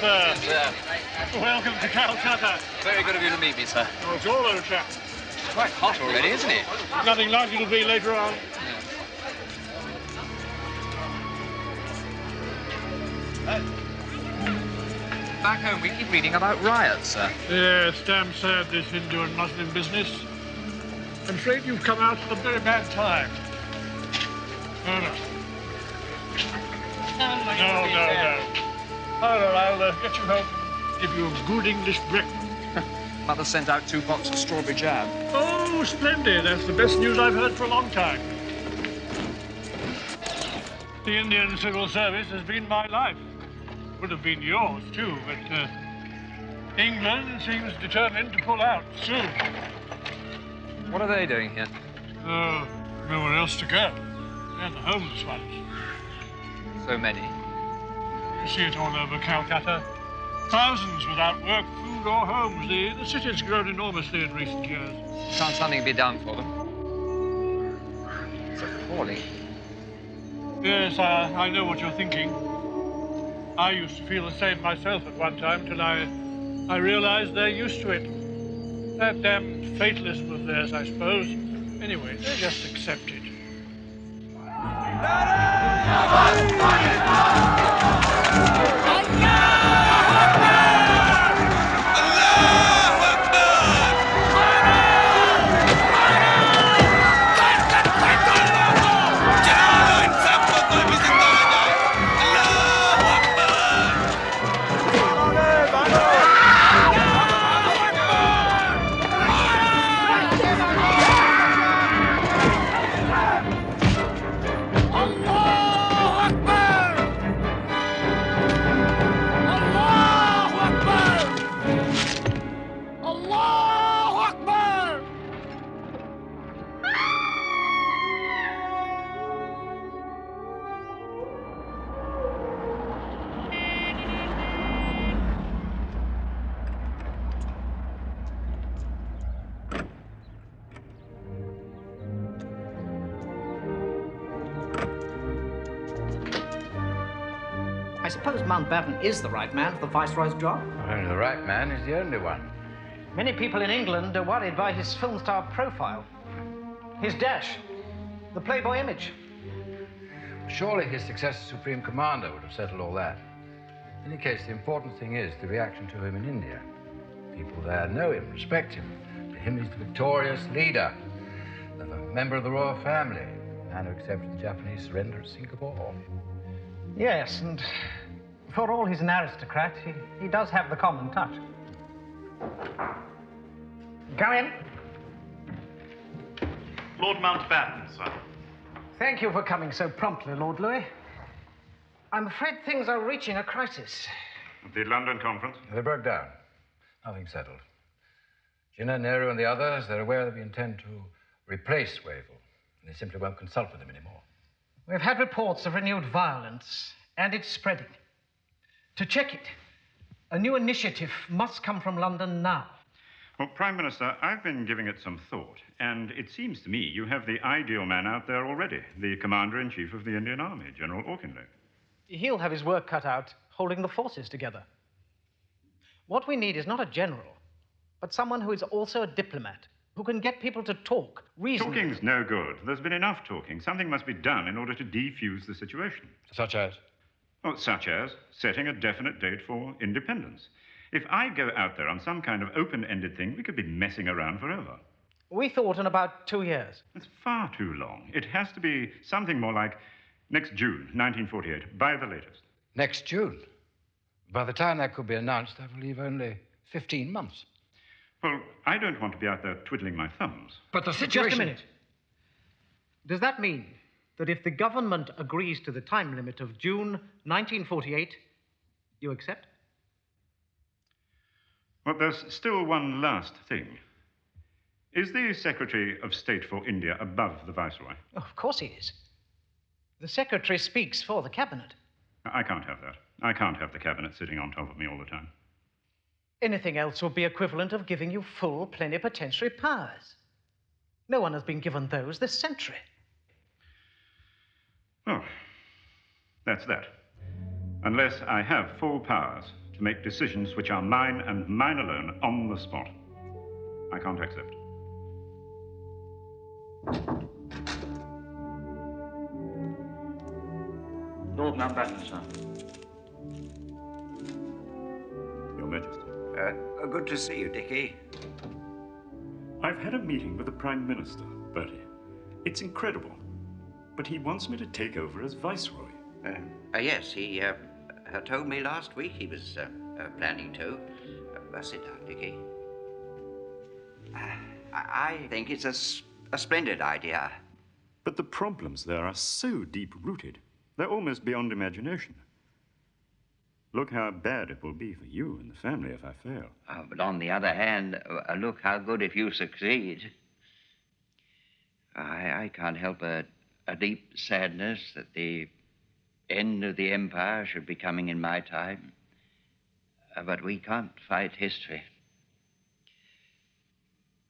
sir. Sir. Welcome to Calcutta. Very good of you to meet me, sir. Oh, it's all, old chap. It's quite hot already, isn't it? Nothing like it'll be later on. Back home, we keep reading about riots, sir. Yes, damn sad, this Hindu and Muslim business. I'm afraid you've come out at a very bad time. No. Oh, no, I'll get you home. Give you a good English breakfast. Mother sent out 2 boxes of strawberry jam. Oh, splendid. That's the best news I've heard for a long time. The Indian civil service has been my life. Would have been yours, too, but England seems determined to pull out soon. What are they doing here? Oh, nowhere else to go. They're the homeless ones. So many. You see it all over Calcutta. Thousands without work, food or homes. The city's grown enormously in recent years. Can't something be done for them? It's appalling. Yes, I know what you're thinking. I used to feel the same myself at one time till I realized they're used to it. That damn fatalism of theirs, I suppose. Anyway, they just accept it. I suppose Mountbatten is the right man for the Viceroy's job. Not only the right man, he's the only one. Many people in England are worried by his film star profile. His dash, the Playboy image. Surely his success as Supreme Commander would have settled all that. In any case, the important thing is the reaction to him in India. People there know him, respect him. To him, he's the victorious leader, a member of the royal family, a man who accepted the Japanese surrender at Singapore. Yes, and for all he's an aristocrat, he does have the common touch. Come in. Lord Mountbatten, sir. Thank you for coming so promptly, Lord Louis. I'm afraid things are reaching a crisis. The London conference? They broke down. Nothing settled. Jinnah, Nehru, and the others, they're aware that we intend to replace Wavell. They simply won't consult with him anymore. We've had reports of renewed violence, and it's spreading. To check it, a new initiative must come from London now. Well, Prime Minister, I've been giving it some thought, and it seems to me you have the ideal man out there already, the Commander-in-Chief of the Indian Army, General Auchinleck. He'll have his work cut out holding the forces together. What we need is not a general, but someone who is also a diplomat, who can get people to talk reasonably. Talking's no good. There's been enough talking. Something must be done in order to defuse the situation. Such as? Well, such as setting a definite date for independence. If I go out there on some kind of open-ended thing, we could be messing around forever. We thought in about 2 years. It's far too long. It has to be something more like next June, 1948, by the latest. Next June? By the time that could be announced, that will leave only 15 months. Well, I don't want to be out there twiddling my thumbs. But the situation... Just a minute. Does that mean that if the government agrees to the time limit of June 1948, you accept? Well, there's still one last thing. Is the Secretary of State for India above the Viceroy? Oh, of course he is. The Secretary speaks for the Cabinet. I can't have that. I can't have the Cabinet sitting on top of me all the time. Anything else would be equivalent of giving you full plenipotentiary powers. No one has been given those this century. Oh, that's that. Unless I have full powers to to make decisions which are mine and mine alone on the spot. I can't accept. Lord Mountbatten, sir. Your Majesty. Good to see you, Dickie. I've had a meeting with the Prime Minister, Bertie. It's incredible. But he wants me to take over as Viceroy. Yes, he told me last week he was planning to. Sit down, Dickie. I think it's a splendid idea. But the problems there are so deep-rooted. They're almost beyond imagination. Look how bad it will be for you and the family if I fail. But on the other hand, look how good if you succeed. I can't help a deep sadness that the end of the empire should be coming in my time. But we can't fight history.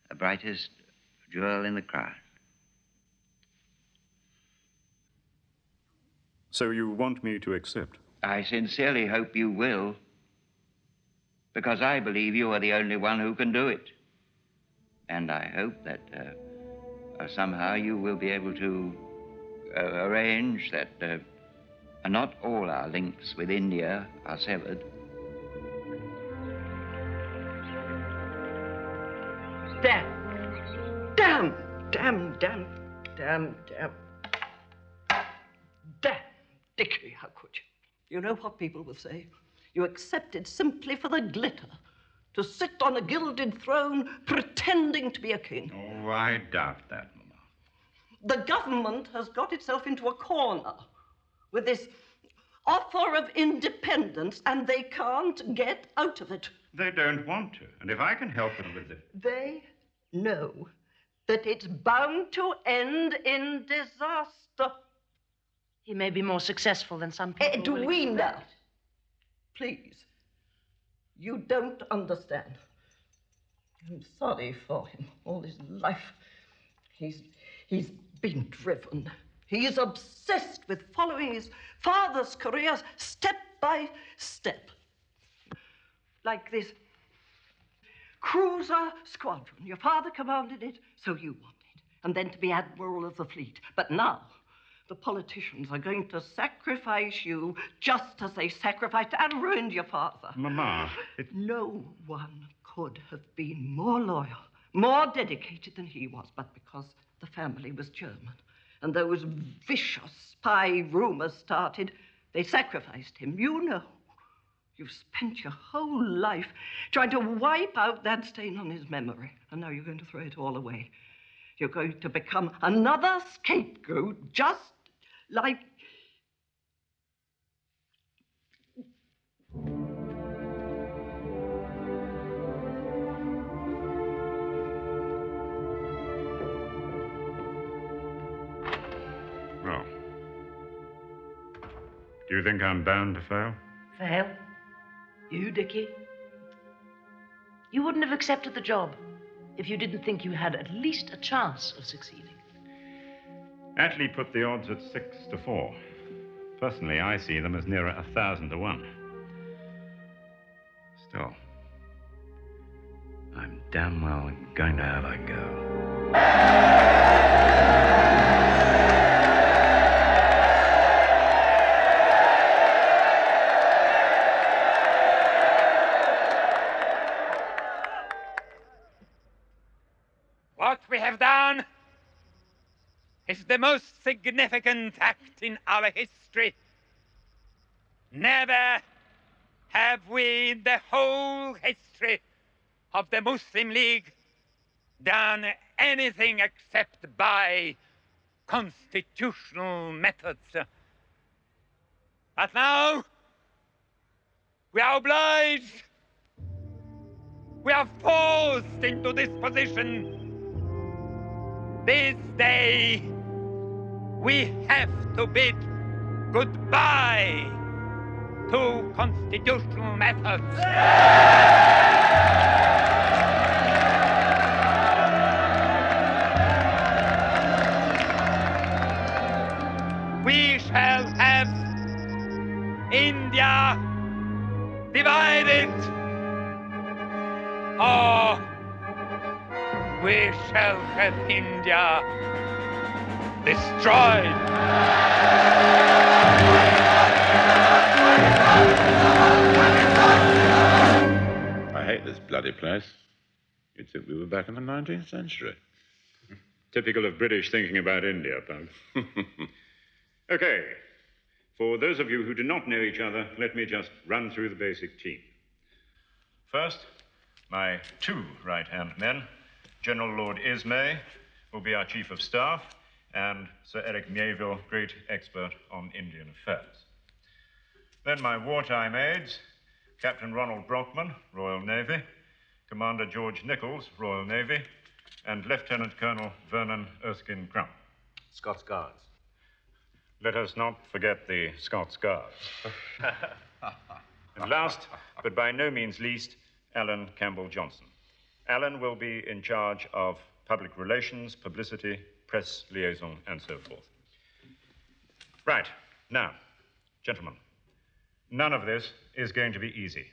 The brightest jewel in the crown. So you want me to accept? I sincerely hope you will, because I believe you are the only one who can do it. And I hope that somehow you will be able to arrange that not all our links with India are severed. Damn. Dickie, how could you? You know what people will say? You accepted simply for the glitter, to sit on a gilded throne pretending to be a king. Oh, I doubt that, Mama. The government has got itself into a corner with this offer of independence, and they can't get out of it. They don't want to, and if I can help them with it... They know that it's bound to end in disaster. He may be more successful than some people will Edwina, expect. Please. You don't understand. I'm sorry for him all his life. He's been driven. He's obsessed with following his father's careers step by step. Like this cruiser squadron. Your father commanded it, so you want it. And then to be admiral of the fleet. But now, the politicians are going to sacrifice you just as they sacrificed and ruined your father. Mama, No one could have been more loyal, more dedicated than he was, but because the family was German and those vicious spy rumors started, they sacrificed him. You know. You've spent your whole life trying to wipe out that stain on his memory, and now you're going to throw it all away. You're going to become another scapegoat, just like... Well, do you think I'm bound to fail? Fail? You, Dickie? You wouldn't have accepted the job if you didn't think you had at least a chance of succeeding. Attlee put the odds at 6-4. Personally, I see them as nearer 1,000 to 1. Still, I'm damn well going to have a go. What we have done is the most significant act in our history. Never have we in the whole history of the Muslim League done anything except by constitutional methods. But now we are obliged, we are forced into this position. This day, we have to bid goodbye to constitutional methods. We shall have India divided it! Oh, we shall have India destroyed. I hate this bloody place. You'd think we were back in the 19th century. Typical of British thinking about India, Pug. Okay. For those of you who do not know each other, let me just run through the basic team. First, my two right-hand men. General Lord Ismay will be our Chief of Staff, and Sir Eric Mieville, great expert on Indian affairs. Then my wartime aides, Captain Ronald Brockman, Royal Navy, Commander George Nichols, Royal Navy, and Lieutenant Colonel Vernon Erskine Crump. Scots Guards. Let us not forget the Scots Guards. And last, but by no means least, Alan Campbell Johnson. Alan will be in charge of public relations, publicity, press liaison, and so forth. Right. Now, gentlemen, none of this is going to be easy.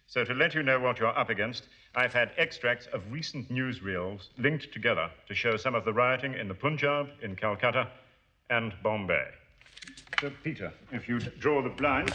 So to let you know what you're up against, I've had extracts of recent newsreels linked together to show some of the rioting in the Punjab, in Calcutta, and Bombay. So, Peter, if you'd draw the blinds.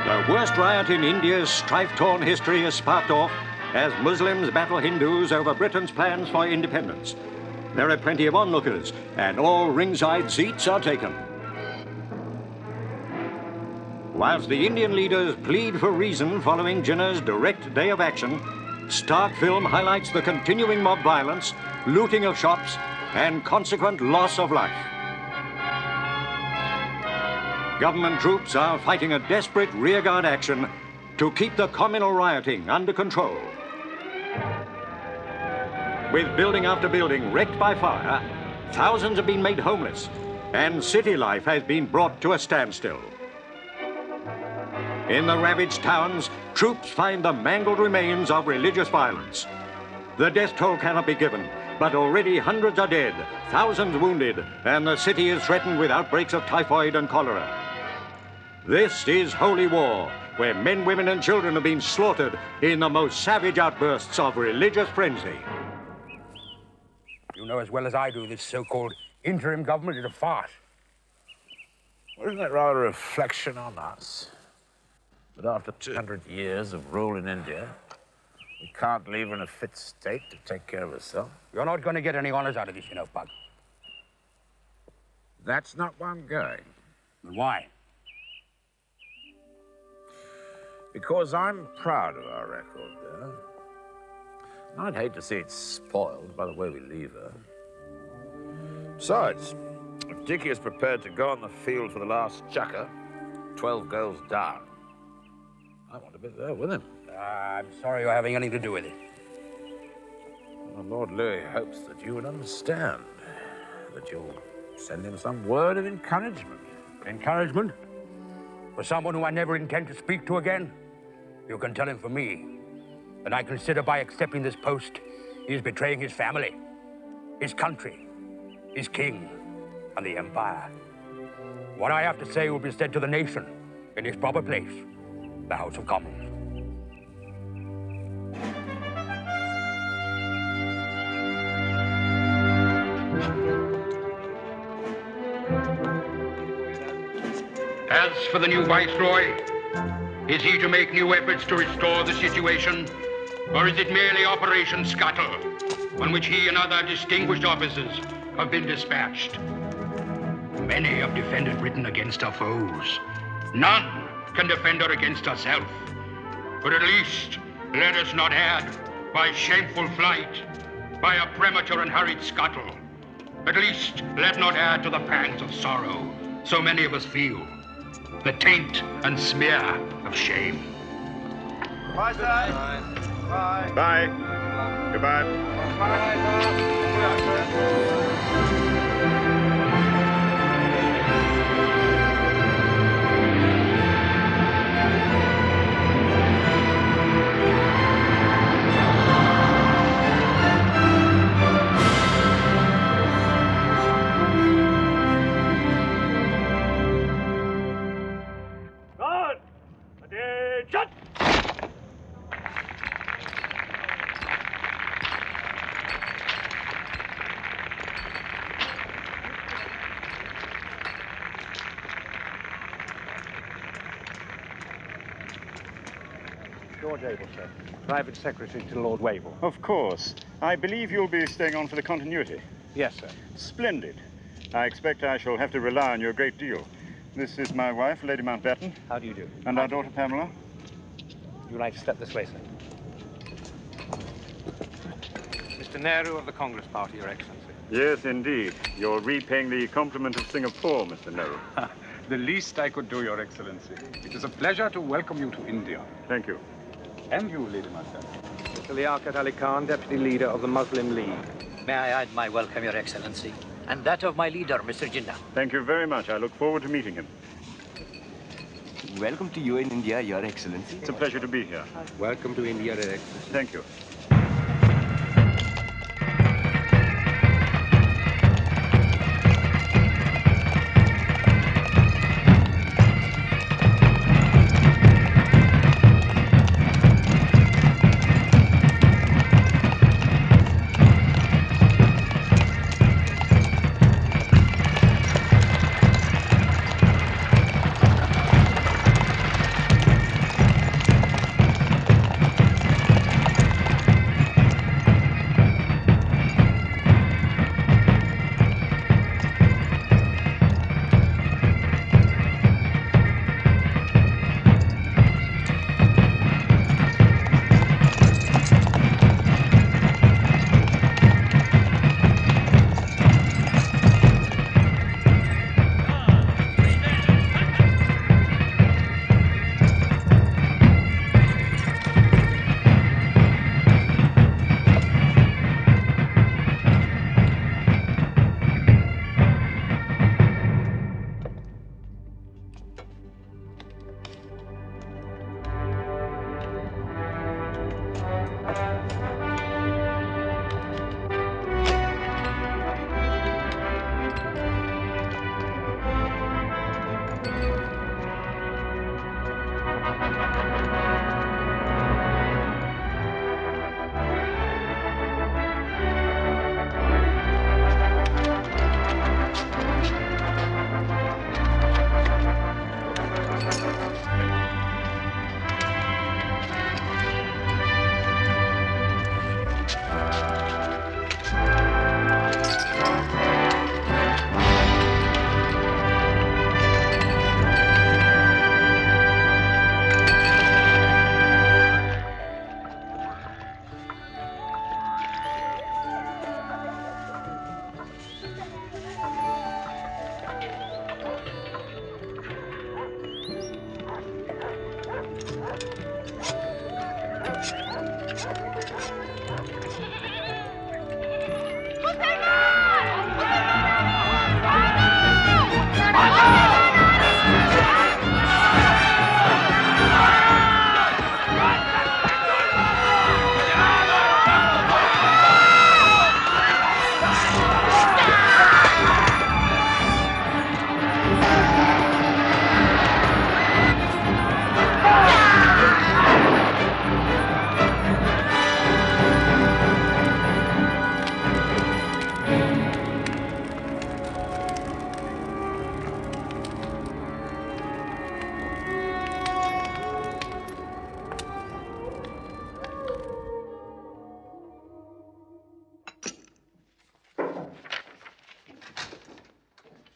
The worst riot in India's strife-torn history is sparked off as Muslims battle Hindus over Britain's plans for independence. There are plenty of onlookers, and all ringside seats are taken. Whilst the Indian leaders plead for reason following Jinnah's direct day of action, stark film highlights the continuing mob violence, looting of shops, and consequent loss of life. Government troops are fighting a desperate rearguard action to keep the communal rioting under control. With building after building wrecked by fire, thousands have been made homeless, and city life has been brought to a standstill. In the ravaged towns, troops find the mangled remains of religious violence. The death toll cannot be given, but already hundreds are dead, thousands wounded, and the city is threatened with outbreaks of typhoid and cholera. This is holy war, where men, women, and children have been slaughtered in the most savage outbursts of religious frenzy. You know as well as I do this so-called interim government is a farce. Well, isn't that rather a reflection on us? That after 200 years of rule in India, we can't leave her in a fit state to take care of herself? You're not going to get any honors out of this, you know, Pug. That's not why I'm going. And why? Because I'm proud of our record there. And I'd hate to see it spoiled by the way we leave her. Besides, if Dickie is prepared to go on the field for the last chukker, 12 girls down, I want to be there with him. I'm sorry you're having anything to do with it. Well, Lord Louis hopes that you would understand, that you'll send him some word of encouragement. Encouragement? For someone who I never intend to speak to again? You can tell him for me that I consider by accepting this post, he is betraying his family, his country, his king, and the empire. What I have to say will be said to the nation in its proper place, the House of Commons. As for the new Viceroy, is he to make new efforts to restore the situation, or is it merely Operation Scuttle, on which he and other distinguished officers have been dispatched? Many have defended Britain against our foes. None can defend her against herself. But at least let us not add, by shameful flight, by a premature and hurried scuttle, at least let not add to the pangs of sorrow so many of us feel, the taint and smear of shame. Bye, sir. Bye. Bye. Goodbye. Bye. George Abel, sir. Private secretary to Lord Wavell. Of course. I believe you'll be staying on for the continuity. Yes, sir. Splendid. I expect I shall have to rely on you a great deal. This is my wife, Lady Mountbatten. How do you do? And our daughter, Pamela. You like to step this way, sir. Mr. Nehru of the Congress Party, Your Excellency. Yes, indeed. You're repaying the compliment of Singapore, Mr. Nehru. The least I could do, Your Excellency. It is a pleasure to welcome you to India. Thank you. And you, Lady Mountbatten. Mr. Liaquat Ali Khan, Deputy Leader of the Muslim League. May I add my welcome, Your Excellency, and that of my leader, Mr. Jinnah. Thank you very much. I look forward to meeting him. Welcome to you in India, Your Excellency. It's a pleasure to be here. Welcome to India, Your Excellency. Thank you.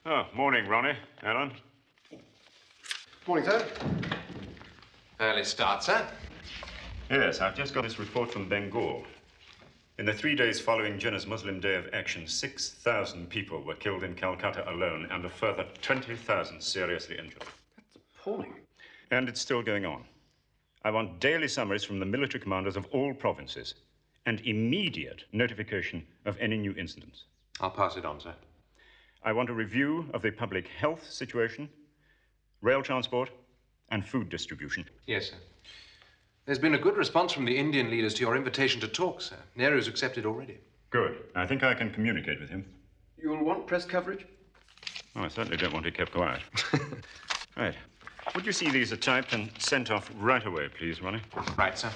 Oh, morning, Ronnie. Alan. Morning, sir. Early start, sir. Yes, I've just got this report from Bengal. In the 3 days following Jinnah's Muslim Day of Action, 6,000 people were killed in Calcutta alone and a further 20,000 seriously injured. That's appalling. And it's still going on. I want daily summaries from the military commanders of all provinces and immediate notification of any new incidents. I'll pass it on, sir. I want a review of the public health situation, rail transport, and food distribution. Yes, sir. There's been a good response from the Indian leaders to your invitation to talk, sir. Nehru's accepted already. Good. I think I can communicate with him. You'll want press coverage? Oh, I certainly don't want it kept quiet. Right. Would you see these are typed and sent off right away, please, Ronnie? Right, sir.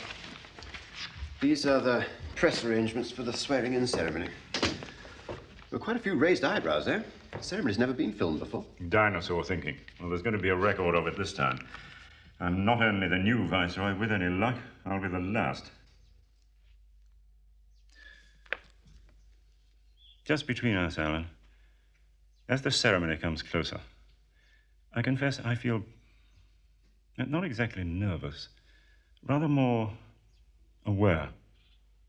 These are the press arrangements for the swearing-in ceremony. There were quite a few raised eyebrows there. The ceremony's never been filmed before. Dinosaur thinking. Well, there's going to be a record of it this time. I'm not only the new Viceroy, with any luck, I'll be the last. Just between us, Alan, as the ceremony comes closer, I confess I feel not exactly nervous, rather more aware,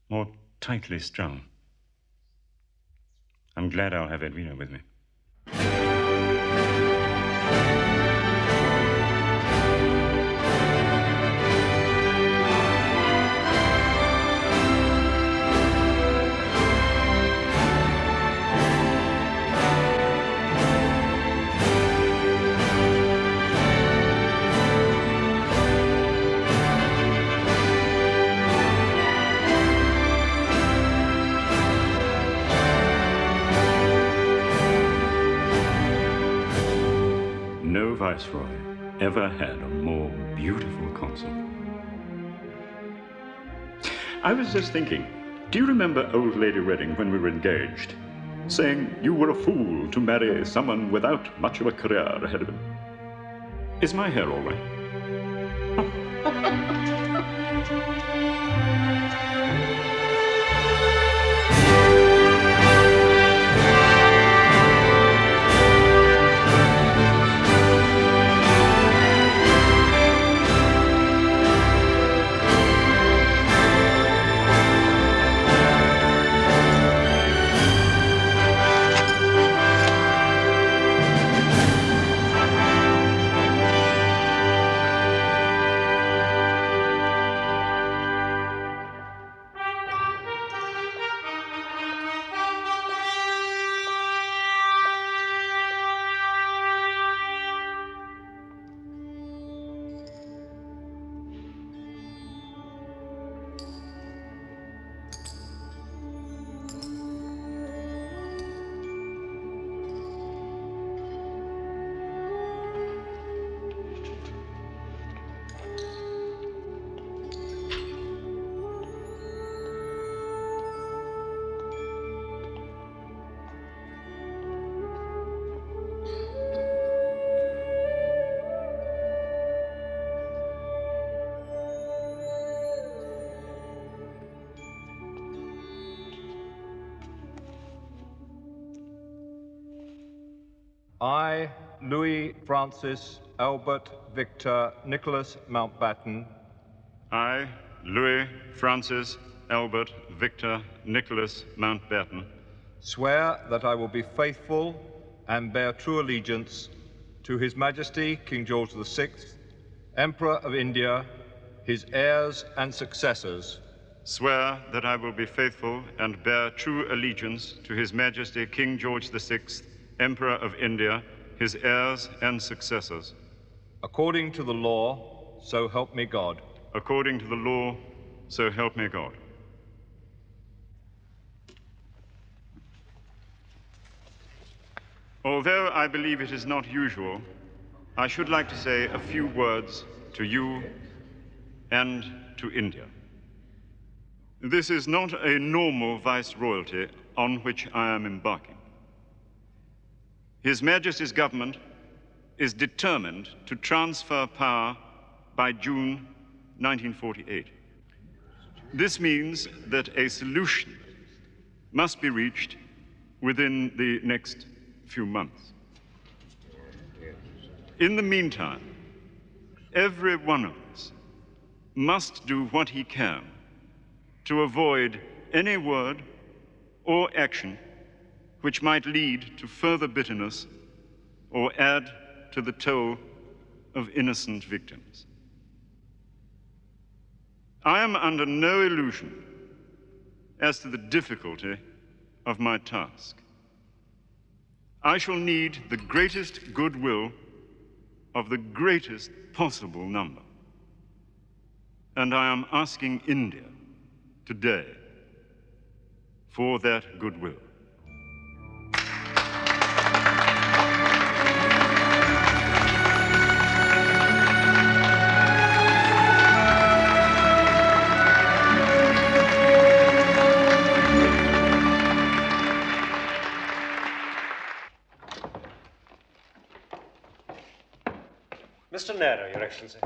more tightly strung. I'm glad I'll have Edwina with me. No Viceroy ever had a more beautiful consort. I was just thinking, do you remember old Lady Redding when we were engaged, saying you were a fool to marry someone without much of a career ahead of him? Is my hair all right? I, Louis Francis Albert Victor Nicholas Mountbatten. I, Louis Francis Albert Victor Nicholas Mountbatten. Swear that I will be faithful and bear true allegiance to His Majesty King George VI, Emperor of India, his heirs and successors. Swear that I will be faithful and bear true allegiance to His Majesty King George VI, Emperor of India, his heirs and successors. According to the law, so help me God. According to the law, so help me God. Although I believe it is not usual, I should like to say a few words to you and to India. This is not a normal viceroyalty on which I am embarking. His Majesty's government is determined to transfer power by June 1948. This means that a solution must be reached within the next few months. In the meantime, every one of us must do what he can to avoid any word or action which might lead to further bitterness or add to the toll of innocent victims. I am under no illusion as to the difficulty of my task. I shall need the greatest goodwill of the greatest possible number. And I am asking India today for that goodwill. Mr. Nero, Your Excellency.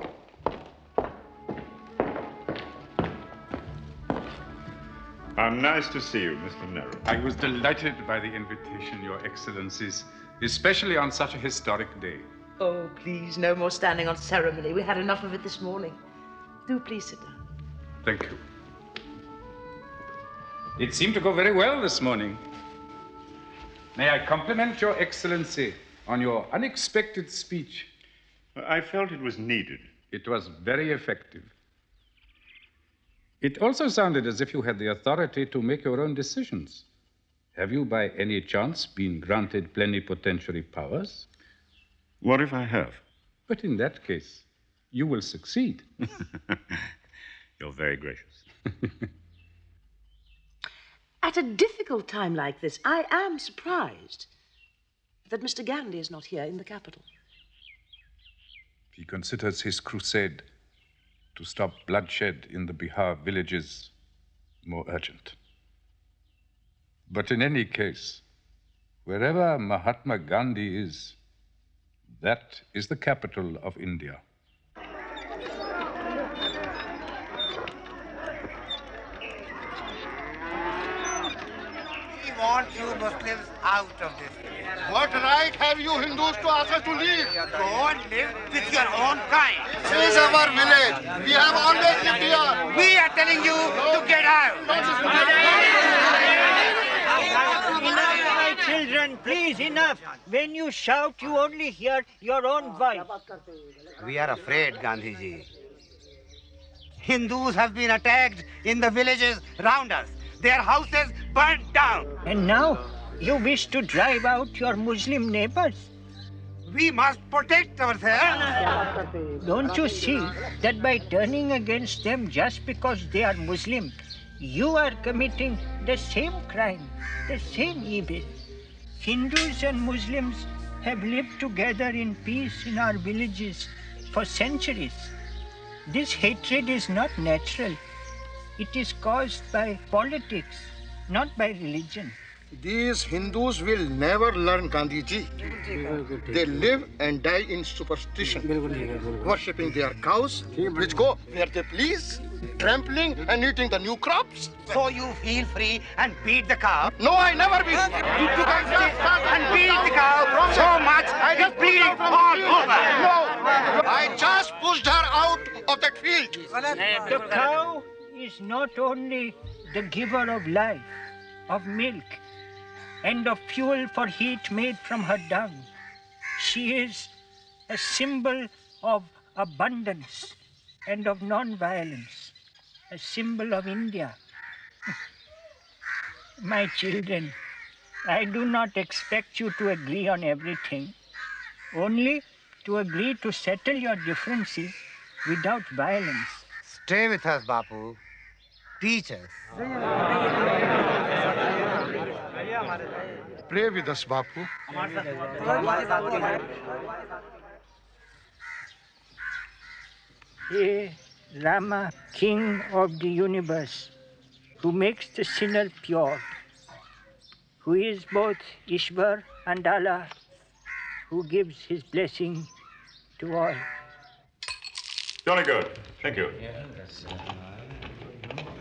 How nice to see you, Mr. Nehru. I was delighted by the invitation, Your Excellencies, especially on such a historic day. Oh, please, no more standing on ceremony. We had enough of it this morning. Do please sit down. Thank you. It seemed to go very well this morning. May I compliment Your Excellency on your unexpected speech? I felt it was needed. It was very effective. It also sounded as if you had the authority to make your own decisions. Have you, by any chance, been granted plenipotentiary powers? What if I have? But in that case, you will succeed. You're very gracious. At a difficult time like this, I am surprised that Mr. Gandhi is not here in the capital. He considers his crusade to stop bloodshed in the Bihar villages more urgent. But in any case, wherever Mahatma Gandhi is, that is the capital of India. We want you Muslims out of this village. What right have you Hindus to ask us to leave? Go and live with your own kind. This is our village. We have always lived here. We are telling you to get out. Enough, my children, please, enough. When you shout, you only hear your own voice. We are afraid, Gandhiji. Hindus have been attacked in the villages round us. Their houses burnt down. And now you wish to drive out your Muslim neighbors? We must protect ourselves. Don't you see that by turning against them just because they are Muslim, you are committing the same crime, the same evil? Hindus and Muslims have lived together in peace in our villages for centuries. This hatred is not natural. It is caused by politics, not by religion. These Hindus will never learn Gandhiji. They live and die in superstition, worshipping their cows, which go where they please, trampling and eating the new crops. So you feel free and beat the cow? No, I never beat. You took a stick and beat the cow so much it's bleeding all over. No, I just pushed her out of that field. The cow is not only the giver of life, of milk, and of fuel for heat made from her dung. She is a symbol of abundance and of non-violence, a symbol of India. My children, I do not expect you to agree on everything, only to agree to settle your differences without violence. Stay with us, Bapu. Teach us. Pray with us, Bapu. Hey, Rama, King of the universe, who makes the sinner pure, who is both Ishvar and Allah, who gives his blessing to all. Jolly good. Thank you. Yeah,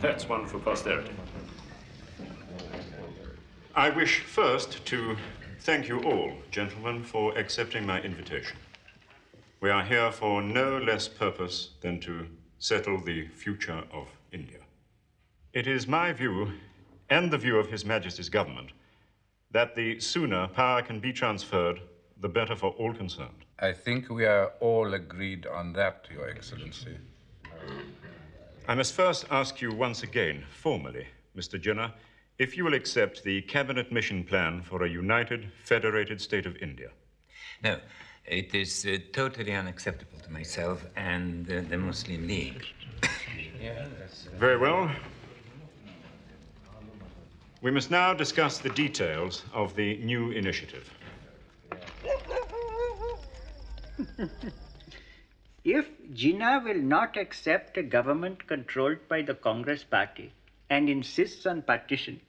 that's one for posterity. I wish first to thank you all, gentlemen, for accepting my invitation. We are here for no less purpose than to settle the future of India. It is my view, and the view of His Majesty's government, that the sooner power can be transferred, the better for all concerned. I think we are all agreed on that, Your Excellency. I must first ask you once again, formally, Mr. Jinnah, if you will accept the cabinet mission plan for a united, federated state of India. No, it is totally unacceptable to myself and the Muslim League. Very well. We must now discuss the details of the new initiative. If Jinnah will not accept a government controlled by the Congress party and insists on partition,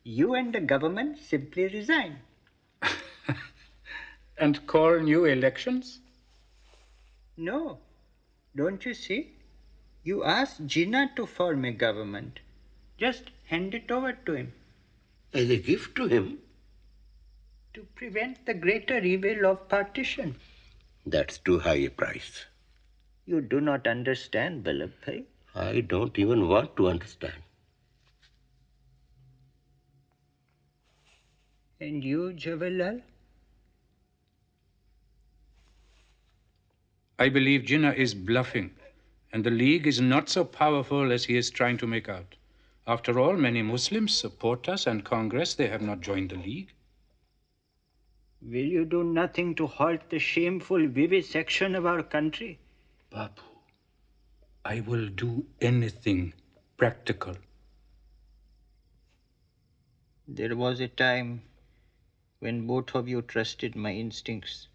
you and the government simply resign. And call new elections? No. Don't you see? You ask Jinnah to form a government. Just hand it over to him. As a gift to him? To prevent the greater evil of partition. That's too high a price. You do not understand, Vallabhbhai. I don't even want to understand. And you, Jawaharlal? I believe Jinnah is bluffing, and the League is not so powerful as he is trying to make out. After all, many Muslims support us, and Congress, they have not joined the League. Will you do nothing to halt the shameful vivisection of our country? Babu, I will do anything practical. There was a time when both of you trusted my instincts.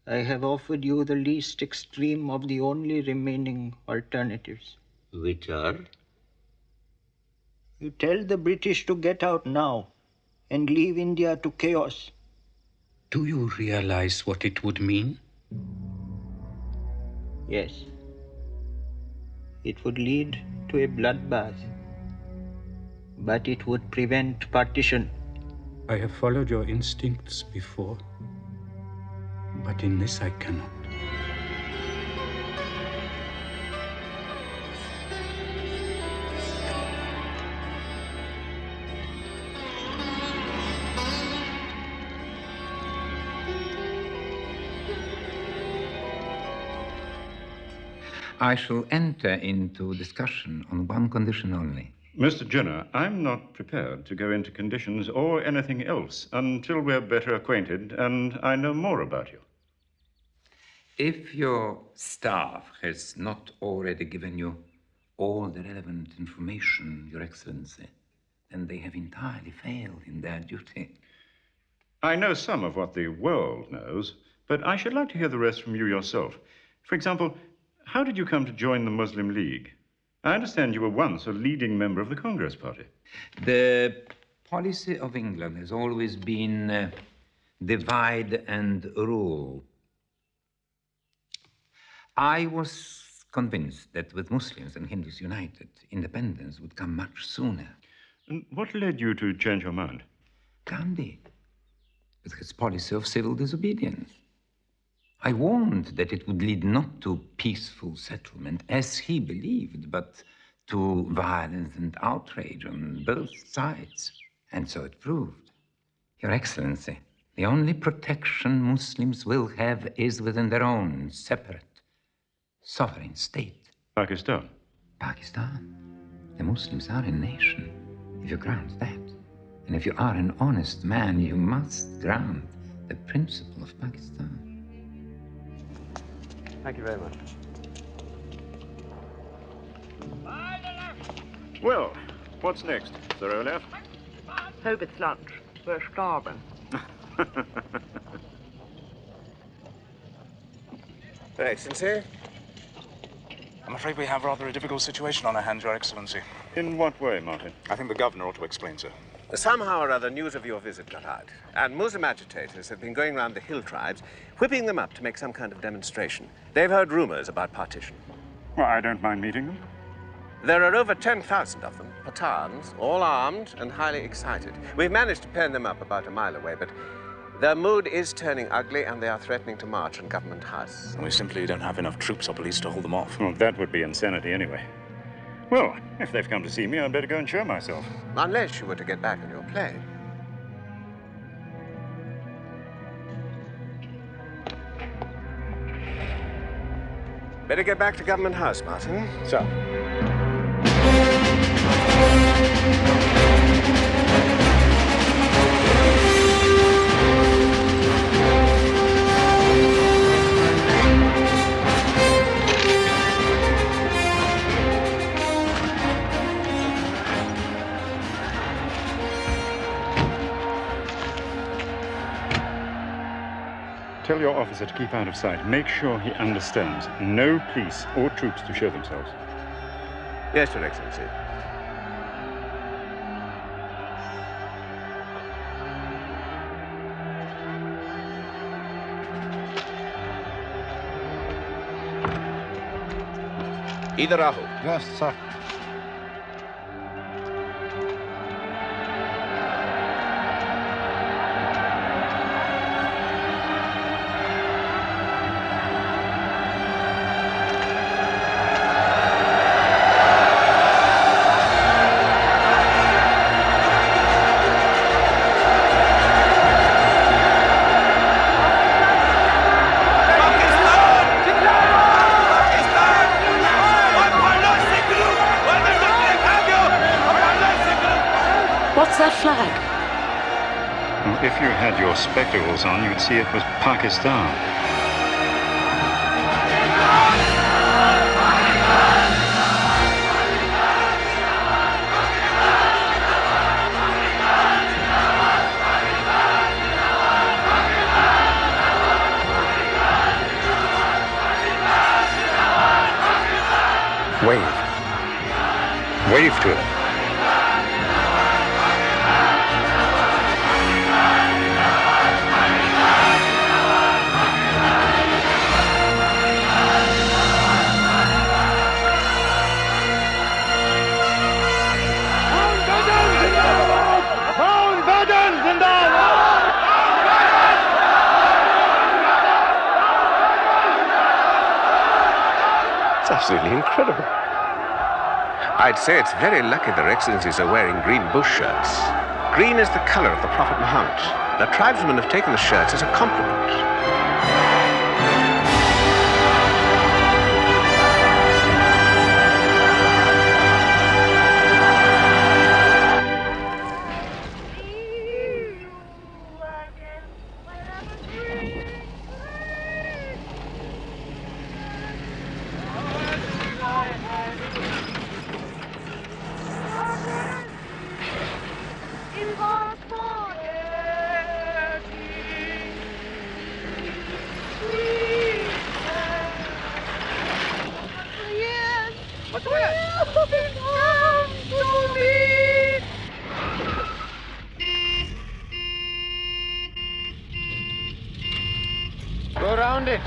I have offered you the least extreme of the only remaining alternatives. Which are? You tell the British to get out now and leave India to chaos. Do you realize what it would mean? Yes. It would lead to a bloodbath. But it would prevent partition. I have followed your instincts before, but in this I cannot. I shall enter into discussion on one condition only. Mr. Jinnah, I'm not prepared to go into conditions or anything else until we're better acquainted and I know more about you. If your staff has not already given you all the relevant information, Your Excellency, then they have entirely failed in their duty. I know some of what the world knows, but I should like to hear the rest from you yourself. For example, how did you come to join the Muslim League? I understand you were once a leading member of the Congress Party. The policy of England has always been divide and rule. I was convinced that with Muslims and Hindus united, independence would come much sooner. And what led you to change your mind? Gandhi, with his policy of civil disobedience. I warned that it would lead not to peaceful settlement, as he believed, but to violence and outrage on both sides. And so it proved. Your Excellency, the only protection Muslims will have is within their own separate, sovereign state. Pakistan? Pakistan. The Muslims are a nation, if you grant that. And if you are an honest man, you must grant the principle of Pakistan. Thank you very much. Well, what's next, Sir Olaf? Hope it's lunch. We're starving. Your Excellency? I'm afraid we have rather a difficult situation on our hands, Your Excellency. In what way, Martin? I think the governor ought to explain, sir. Somehow or other, news of your visit got out, and Muslim agitators have been going around the hill tribes, whipping them up to make some kind of demonstration. They've heard rumors about partition. Well, I don't mind meeting them. There are over 10,000 of them, Pathans, all armed and highly excited. We've managed to pen them up about a mile away, but their mood is turning ugly, and they are threatening to march on Government House. We simply don't have enough troops or police to hold them off. Well, that would be insanity anyway. Well, if they've come to see me, I'd better go and show myself. Unless you were to get back on your plane. Better get back to Government House, Martin. Sir. Tell your officer to keep out of sight. Make sure he understands. No police or troops to show themselves. Yes, Your Excellency. Either Rahul. Yes, sir. if you had your spectacles on, you'd see it was Pakistan. Wave. Wave to it. It's absolutely incredible. I'd say it's very lucky their excellencies are wearing green bush shirts. Green is the color of the Prophet Muhammad. The tribesmen have taken the shirts as a compliment. Go around it.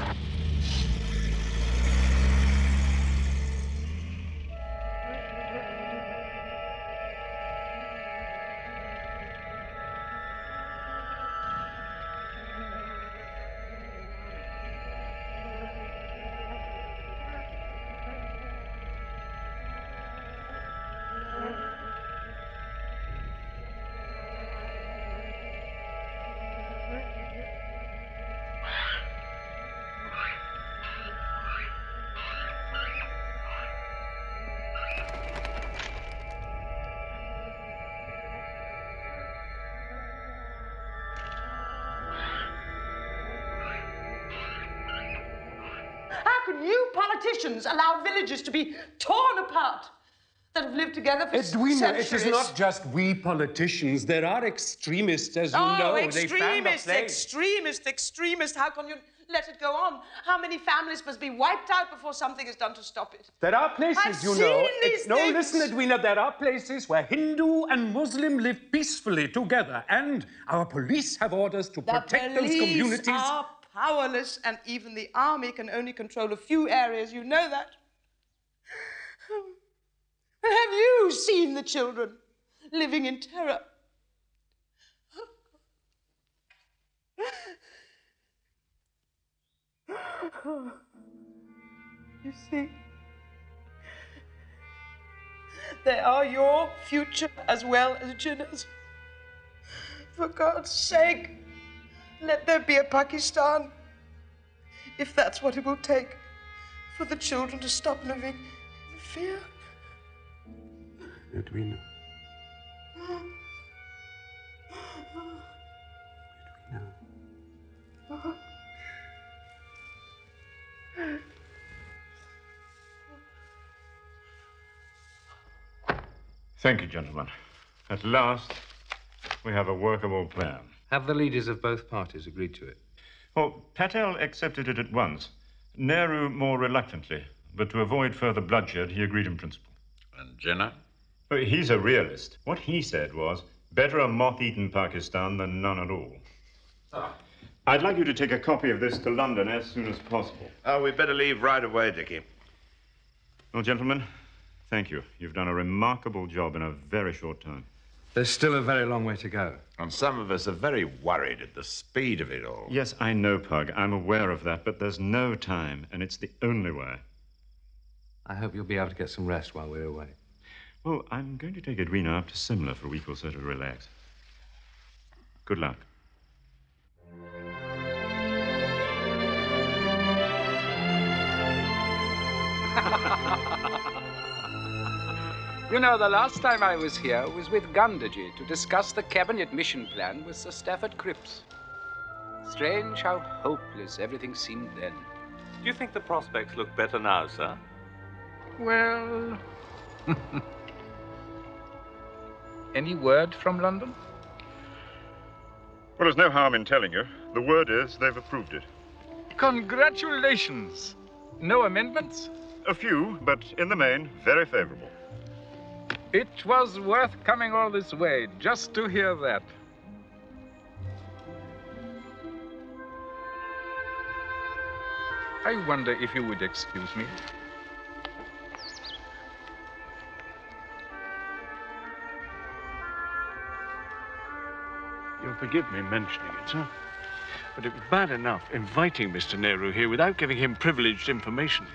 How can you politicians allow villages to be torn apart that have lived together for Edwina, centuries? it is not just we politicians. There are extremists, as you know. Extremists. How can you let it go on? How many families must be wiped out before something is done to stop it? There are places, I've you seen know. these No, things. listen, Edwina, there are places where Hindu and Muslim live peacefully together, and our police have orders to protect those communities. The police are powerless, and even the army can only control a few areas. You know that. Have you seen the children living in terror? You see, they are your future as well as Jinnah's. For God's sake, let there be a Pakistan, if that's what it will take for the children to stop living in fear. Edwina. Thank you, gentlemen. At last, we have a workable plan. Have the leaders of both parties agreed to it? Well, Patel accepted it at once. Nehru more reluctantly, but to avoid further bloodshed, he agreed in principle. And Jinnah? Well, he's a realist. What he said was, better a moth-eaten Pakistan than none at all. I'd like you to take a copy of this to London as soon as possible. Oh, we'd better leave right away, Dickie. Well, gentlemen, thank you. You've done a remarkable job in a very short time. There's still a very long way to go. And some of us are very worried at the speed of it all. Yes, I know, Pug. I'm aware of that, but there's no time, and it's the only way. I hope you'll be able to get some rest while we're away. Well, I'm going to take Edwina up to Simla for a week or so to relax. Good luck. You know, the last time I was here was with Gandhi to discuss the cabinet mission plan with Sir Stafford Cripps. Strange how hopeless everything seemed then. Do you think the prospects look better now, sir? Well... Any word from London? Well, there's no harm in telling you. The word is they've approved it. Congratulations! No amendments? A few, but in the main, very favorable. It was worth coming all this way just to hear that. I wonder if you would excuse me. You'll forgive me mentioning it, sir, but it was bad enough inviting Mr. Nehru here without giving him privileged information.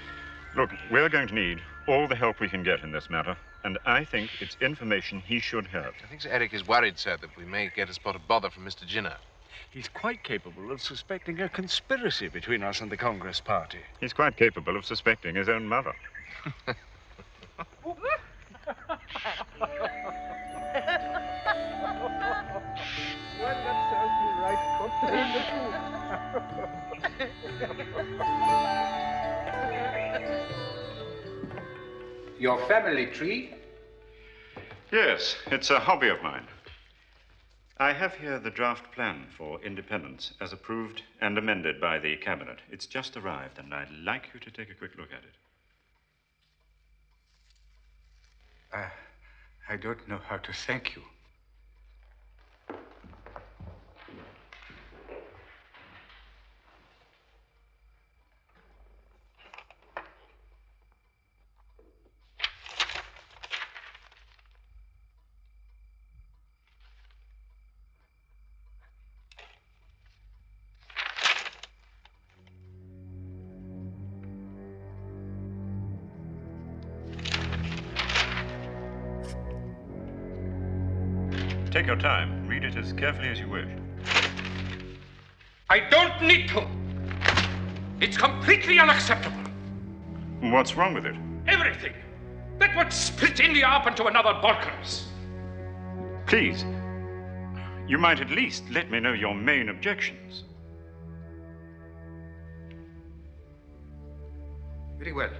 Look, we're going to need all the help we can get in this matter, and I think it's information he should have. I think Sir Eric is worried, sir, that we may get a spot of bother from Mr. Jinnah. He's quite capable of suspecting a conspiracy between us and the Congress Party. He's quite capable of suspecting his own mother. Well, that serves me right for playing the fool. Your family tree? Yes, it's a hobby of mine. I have here the draft plan for independence as approved and amended by the cabinet. It's just arrived, and I'd like you to take a quick look at it. I don't know how to thank you. Take your time. Read it as carefully as you wish. I don't need to. It's completely unacceptable. What's wrong with it? Everything. That would split India up into another Balkans. Please, you might at least let me know your main objections. Very well.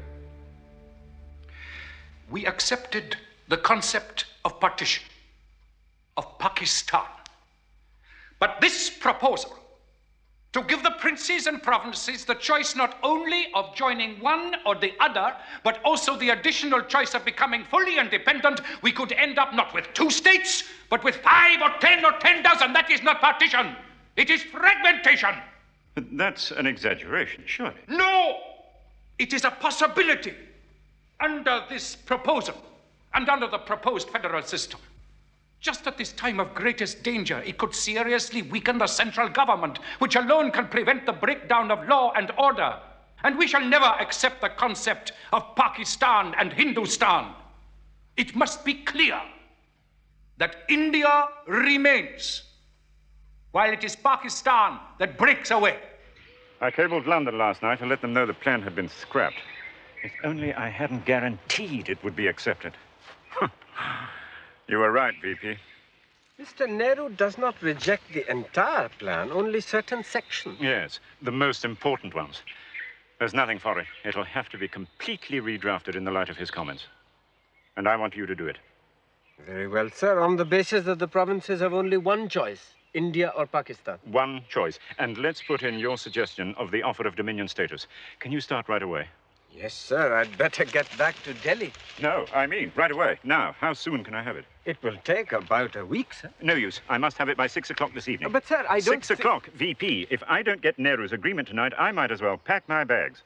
We accepted the concept of partition, of Pakistan. But this proposal, to give the princes and provinces the choice not only of joining one or the other, but also the additional choice of becoming fully independent, we could end up not with 2 states, but with 5 or 10 or 10 dozen. That is not partition. It is fragmentation. But that's an exaggeration, surely. No! It is a possibility under this proposal and under the proposed federal system. Just at this time of greatest danger, it could seriously weaken the central government, which alone can prevent the breakdown of law and order. And we shall never accept the concept of Pakistan and Hindustan. It must be clear that India remains, while it is Pakistan that breaks away. I cabled London last night and let them know the plan had been scrapped. If only I hadn't guaranteed it would be accepted. You were right, VP. Mr. Nehru does not reject the entire plan, only certain sections. Yes, the most important ones. There's nothing for it. It'll have to be completely redrafted in the light of his comments. And I want you to do it. Very well, sir. On the basis that the provinces have only one choice, India or Pakistan. One choice. And let's put in your suggestion of the offer of Dominion status. Can you start right away? Yes, sir. I'd better get back to Delhi. No, I mean right away. Now, how soon can I have it? It will take about a week, sir. No use. I must have it by 6 o'clock this evening. But, sir, I don't... 6 o'clock, VP. If I don't get Nehru's agreement tonight, I might as well pack my bags.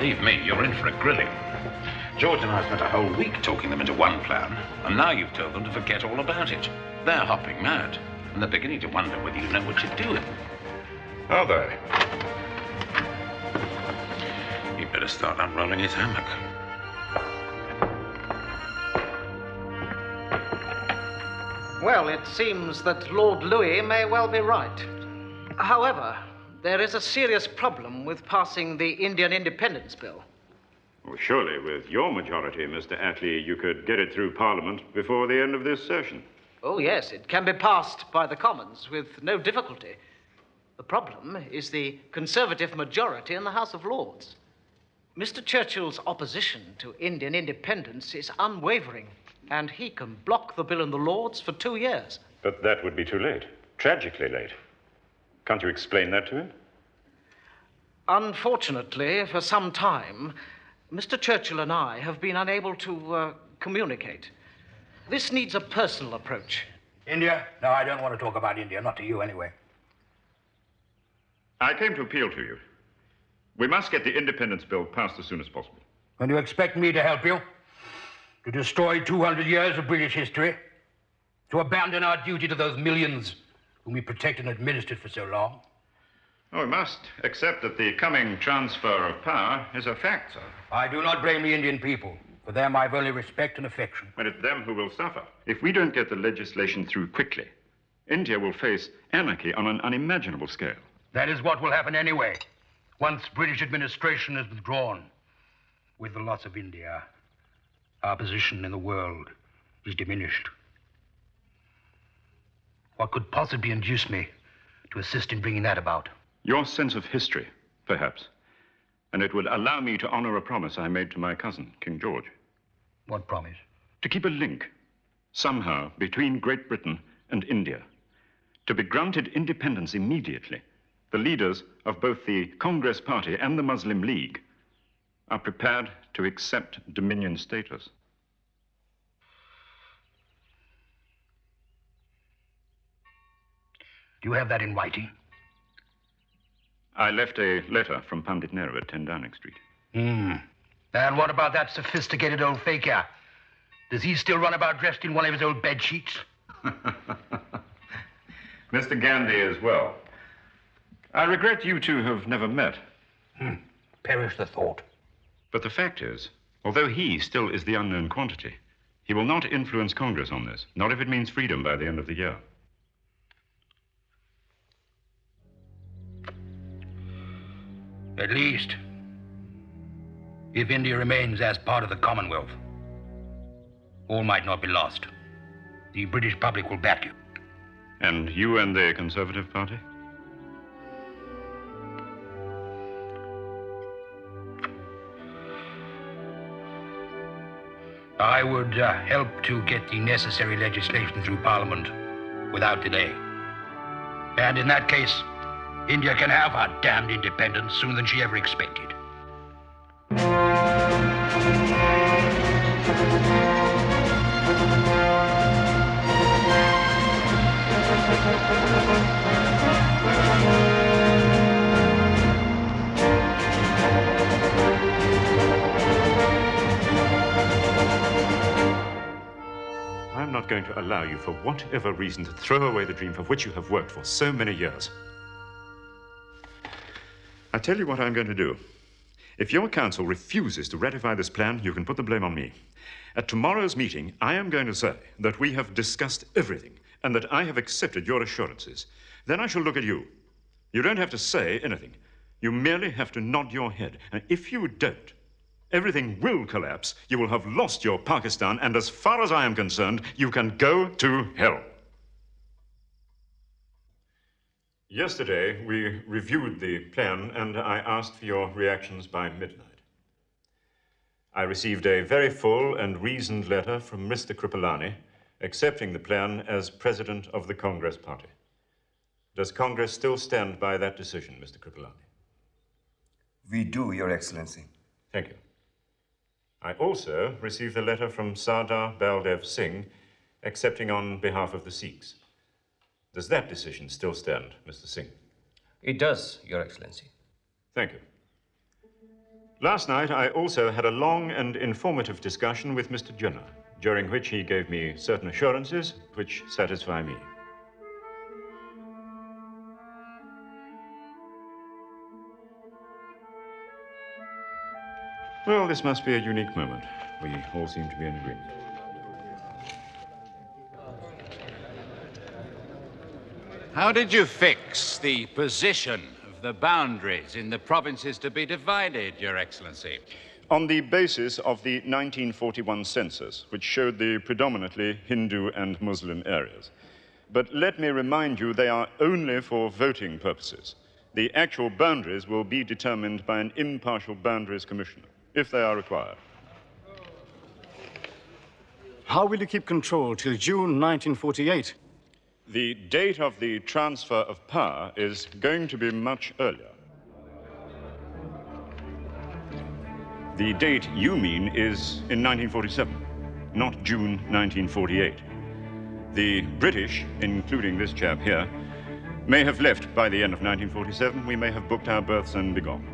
Believe me, you're in for a grilling. George and I spent a whole week talking them into one plan, and now you've told them to forget all about it. They're hopping mad, and they're beginning to wonder whether you know what you're doing. Are they? You'd better start unrolling his hammock. Well, it seems that Lord Louis may well be right. However, there is a serious problem with passing the Indian Independence Bill. Well, surely, with your majority, Mr. Attlee, you could get it through Parliament before the end of this session. Oh, yes, it can be passed by the Commons with no difficulty. The problem is the Conservative majority in the House of Lords. Mr. Churchill's opposition to Indian independence is unwavering, and he can block the bill in the Lords for 2 years. But that would be too late. Tragically late. Can't you explain that to him? Unfortunately, for some time, Mr. Churchill and I have been unable to communicate. This needs a personal approach. India? No, I don't want to talk about India, not to you anyway. I came to appeal to you. We must get the independence bill passed as soon as possible. And you expect me to help you? To destroy 200 years of British history? To abandon our duty to those millions whom we protected and administered for so long? Oh, we must accept that the coming transfer of power is a fact, sir. I do not blame the Indian people. For them, I've only respect and affection. But it's them who will suffer. If we don't get the legislation through quickly, India will face anarchy on an unimaginable scale. That is what will happen anyway, once British administration is withdrawn. With the loss of India, our position in the world is diminished. What could possibly induce me to assist in bringing that about? Your sense of history, perhaps. And it would allow me to honor a promise I made to my cousin, King George. What promise? To keep a link, somehow, between Great Britain and India. To be granted independence immediately. The leaders of both the Congress Party and the Muslim League are prepared to accept Dominion status. Do you have that in writing? I left a letter from Pandit Nehru at 10 Downing Street. And what about that sophisticated old fakir? Does he still run about dressed in one of his old bed sheets? Mr. Gandhi as well. I regret you two have never met. Perish the thought. But the fact is, although he still is the unknown quantity, he will not influence Congress on this, not if it means freedom by the end of the year. At least, if India remains as part of the Commonwealth, all might not be lost. The British public will back you. And you and the Conservative Party? I would help to get the necessary legislation through Parliament without delay. And in that case, India can have her damned independence sooner than she ever expected. I'm not going to allow you, for whatever reason, to throw away the dream for which you have worked for so many years. I'll tell you what I'm going to do. If your council refuses to ratify this plan, you can put the blame on me. At tomorrow's meeting, I am going to say that we have discussed everything and that I have accepted your assurances. Then I shall look at you. You don't have to say anything. You merely have to nod your head. And if you don't, everything will collapse. You will have lost your Pakistan, and as far as I am concerned, you can go to hell. Yesterday, we reviewed the plan, and I asked for your reactions by midnight. I received a very full and reasoned letter from Mr. Kripalani accepting the plan as President of the Congress Party. Does Congress still stand by that decision, Mr. Kripalani? We do, Your Excellency. Thank you. I also received a letter from Sardar Baldev Singh accepting on behalf of the Sikhs. Does that decision still stand, Mr. Singh? It does, Your Excellency. Thank you. Last night, I also had a long and informative discussion with Mr. Jinnah, during which he gave me certain assurances which satisfy me. Well, this must be a unique moment. We all seem to be in agreement. How did you fix the position of the boundaries in the provinces to be divided, Your Excellency? On the basis of the 1941 census, which showed the predominantly Hindu and Muslim areas. But let me remind you, they are only for voting purposes. The actual boundaries will be determined by an impartial boundaries commissioner, if they are required. How will you keep control till June 1948? The date of the transfer of power is going to be much earlier. The date you mean is in 1947, not June 1948. The British, including this chap here, may have left by the end of 1947. We may have booked our berths and be gone.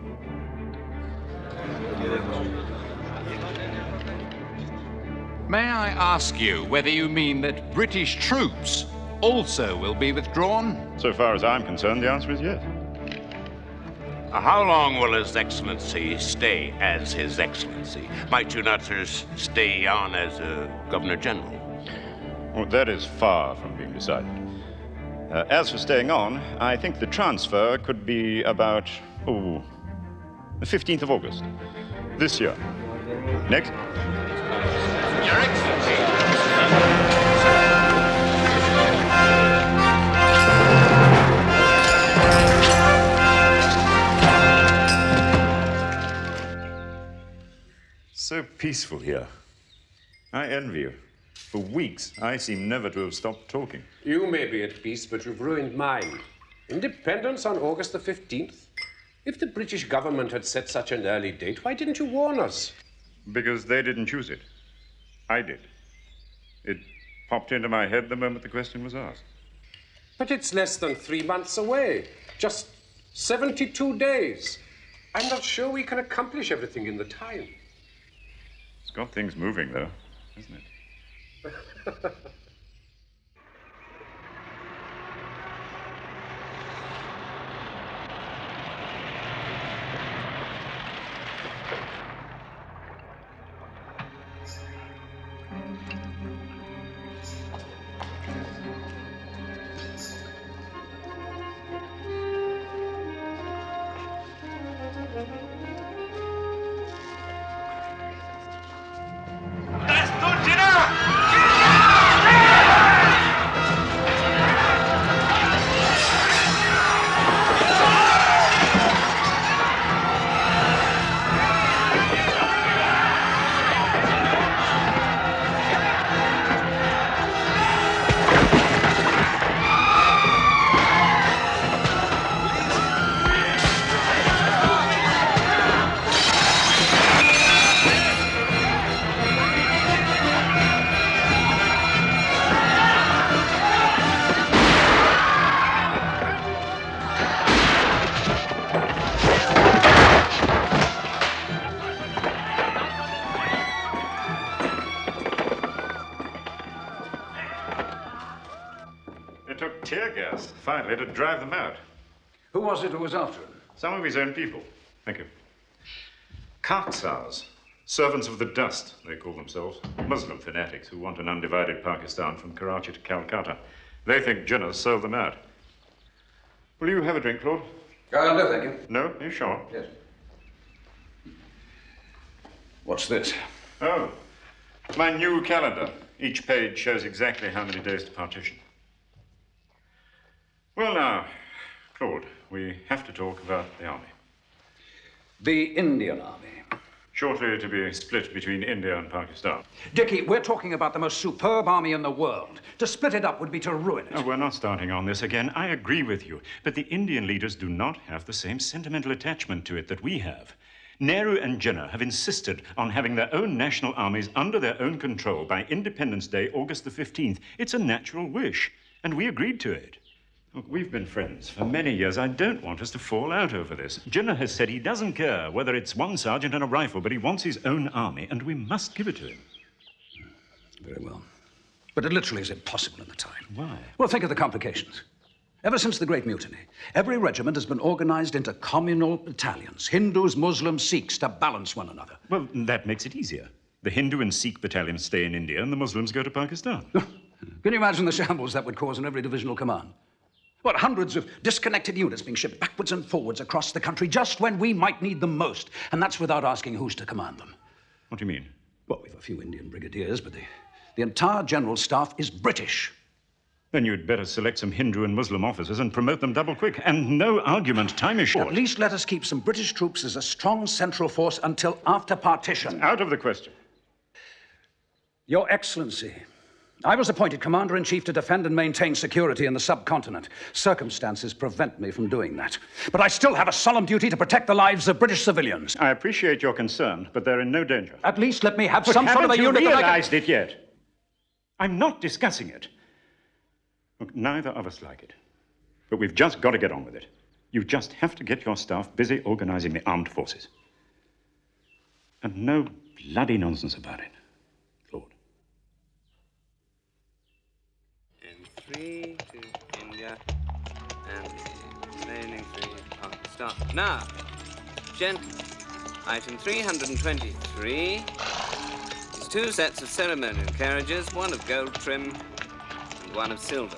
May I ask you whether you mean that British troops also will be withdrawn? So far as I'm concerned, the answer is yes. How long will His Excellency stay as His Excellency? Might you not stay on as a Governor General? Well, that is far from being decided. As for staying on, I think the transfer could be about, the 15th of August, this year. Next. Your Excellency. So peaceful here. I envy you. For weeks, I seem never to have stopped talking. You may be at peace, but you've ruined mine. Independence on August the 15th? If the British government had set such an early date, why didn't you warn us? Because they didn't choose it. I did. It popped into my head the moment the question was asked. But it's less than 3 months away. Just 72 days. I'm not sure we can accomplish everything in the time. It's got things moving, though, isn't it? Finally, to drive them out. Who was it who was after him? Some of his own people. Thank you. Khaksars, servants of the dust, they call themselves. Muslim fanatics who want an undivided Pakistan from Karachi to Calcutta. They think Jinnah sold them out. Will you have a drink, Claude? No, thank you. No? Are you sure? Yes. What's this? Oh, my new calendar. Each page shows exactly how many days to partition. Well, now, Claude, we have to talk about the army. The Indian Army. Shortly to be split between India and Pakistan. Dickie, we're talking about the most superb army in the world. To split it up would be to ruin it. No, we're not starting on this again. I agree with you. But the Indian leaders do not have the same sentimental attachment to it that we have. Nehru and Jinnah have insisted on having their own national armies under their own control by Independence Day, August the 15th. It's a natural wish, and we agreed to it. Look, we've been friends for many years. I don't want us to fall out over this. Jinnah has said he doesn't care whether it's one sergeant and a rifle, but he wants his own army, and we must give it to him. Very well. But it literally is impossible in the time. Why? Well, think of the complications. Ever since the Great Mutiny, every regiment has been organized into communal battalions, Hindus, Muslims, Sikhs, to balance one another. Well, that makes it easier. The Hindu and Sikh battalions stay in India, and the Muslims go to Pakistan. Can you imagine the shambles that would cause in every divisional command? What, hundreds of disconnected units being shipped backwards and forwards across the country just when we might need them most, and that's without asking who's to command them. What do you mean? Well, we've a few Indian brigadiers, but the entire general staff is British. Then you'd better select some Hindu and Muslim officers and promote them double quick. And no argument, time is short. At least let us keep some British troops as a strong central force until after partition. It's out of the question. Your Excellency, I was appointed Commander-in-Chief to defend and maintain security in the subcontinent. Circumstances prevent me from doing that. But I still have a solemn duty to protect the lives of British civilians. I appreciate your concern, but they're in no danger. At least let me have some sort of a unit that I can... realized it yet? I'm not discussing it. Look, neither of us like it. But we've just got to get on with it. You just have to get your staff busy organizing the armed forces. And no bloody nonsense about it. Three to India and remaining three to Pakistan. Now, gentlemen, item 323 is 2 sets of ceremonial carriages, one of gold trim and one of silver.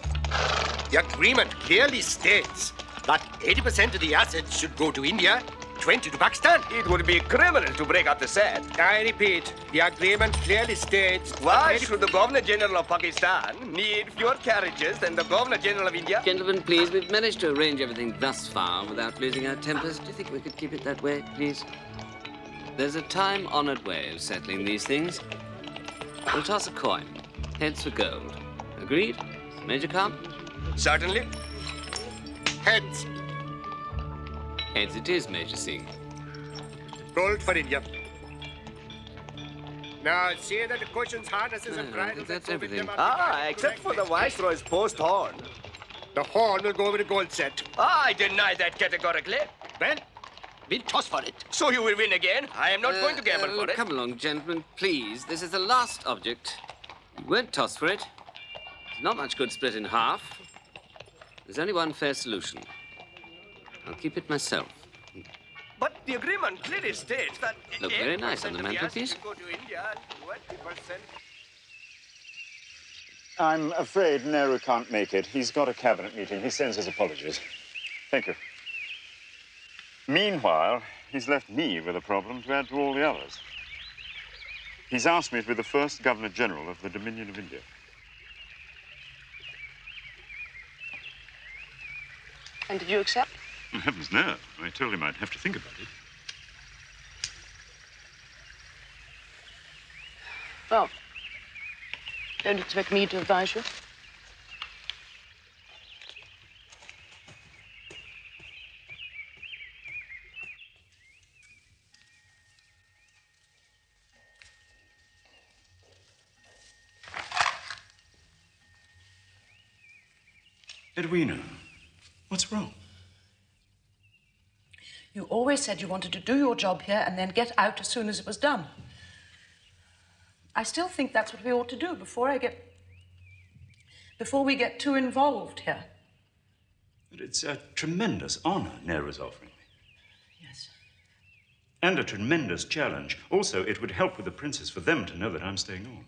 The agreement clearly states that 80% of the assets should go to India, 20 to Pakistan. It would be criminal to break up the set. I repeat, the agreement clearly states... Why should the Governor-General of Pakistan need fewer carriages than the Governor-General of India? Gentlemen, please, we've managed to arrange everything thus far without losing our tempers. Do you think we could keep it that way, please? There's a time-honored way of settling these things. We'll toss a coin. Heads for gold. Agreed? Major Khan? Certainly. Heads. Heads it is, Major Singh. Gold for India. Now, see that the cushion's harnesses and bridles... That's everything. Except for the Viceroy's post horn. The horn will go with a gold set. I deny that categorically. Well, we'll toss for it. So you will win again. I am not going to gamble for it. Come along, gentlemen, please. This is the last object. You won't toss for it. It's not much good split in half. There's only one fair solution. I'll keep it myself. But the agreement clearly states that... Look very nice on the mantelpiece. Go to India, 20%. I'm afraid Nehru can't make it. He's got a cabinet meeting. He sends his apologies. Thank you. Meanwhile, he's left me with a problem to add to all the others. He's asked me to be the first Governor-General of the Dominion of India. And did you accept? Oh, heavens, no. I told him I'd have to think about it. Well, don't expect me to advise you. Edwina, what's wrong? You always said you wanted to do your job here and then get out as soon as it was done. I still think that's what we ought to do before we get too involved here. But it's a tremendous honor Nehru's offering me. Yes. And a tremendous challenge. Also, it would help with the princes for them to know that I'm staying on.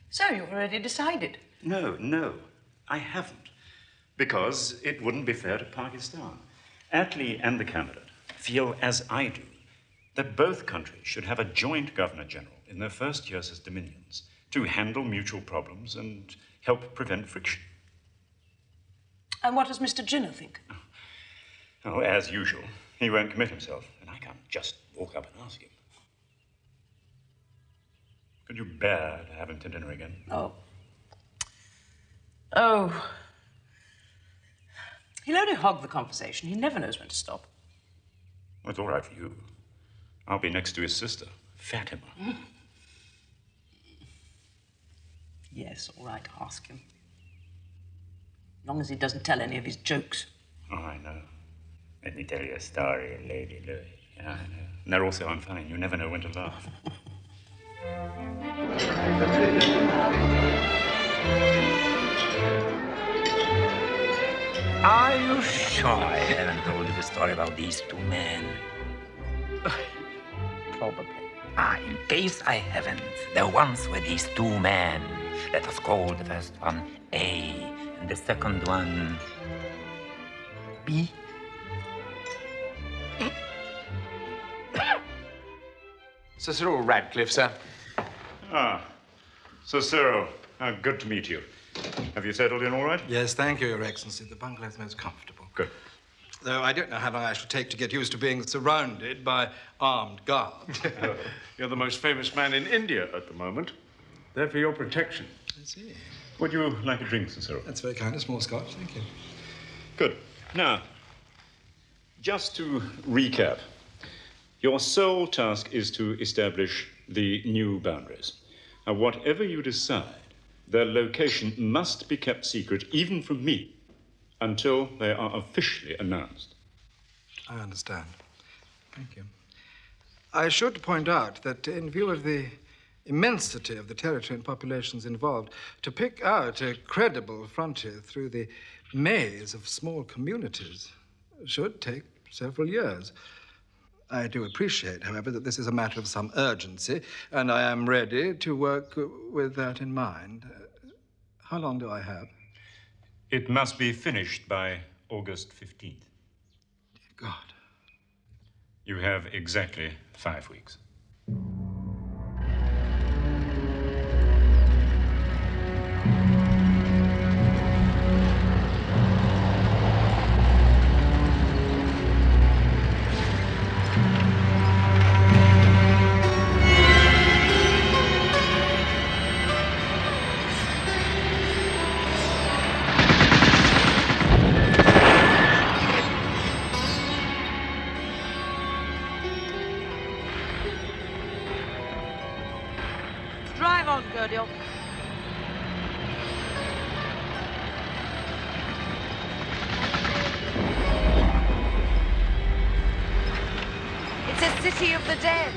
So you've already decided? No, I haven't. Because it wouldn't be fair to Pakistan. Attlee and the candidate feel, as I do, that both countries should have a joint Governor-General in their first years as dominions to handle mutual problems and help prevent friction. And what does Mr. Jinnah think? Oh, as usual, he won't commit himself, and I can't just walk up and ask him. Could you bear to have him to dinner again? Oh. He'll only hog the conversation. He never knows when to stop. Well, it's all right for you. I'll be next to his sister, Fatima. Yes, all right, ask him. As long as he doesn't tell any of his jokes. Oh, I know. Let me tell you a story, Lady Louis. Yeah, I know. And they're also unfunny. You never know when to laugh. Are you sure I haven't told you the story about these two men? Probably. In case I haven't, there once were these two men. Let us call the first one A, and the second one B. Sir Cyril Radcliffe, sir. Ah, Sir Cyril, how good to meet you. Have you settled in all right? Yes, thank you, Your Excellency. The bungalow's most comfortable. Good. Though I don't know how long I shall take to get used to being surrounded by armed guards. You're the most famous man in India at the moment. They're for your protection. I see. Would you like a drink, Sir Cyril? That's very kind. A small scotch, thank you. Good. Now, just to recap, your sole task is to establish the new boundaries. Now, whatever you decide, their location must be kept secret, even from me, until they are officially announced. I understand. Thank you. I should point out that in view of the immensity of the territory and populations involved, to pick out a credible frontier through the maze of small communities should take several years. I do appreciate, however, that this is a matter of some urgency, and I am ready to work with that in mind. How long do I have? It must be finished by August 15th. Dear God. You have exactly 5 weeks. Drive on, Gurdiel. It's a city of the dead.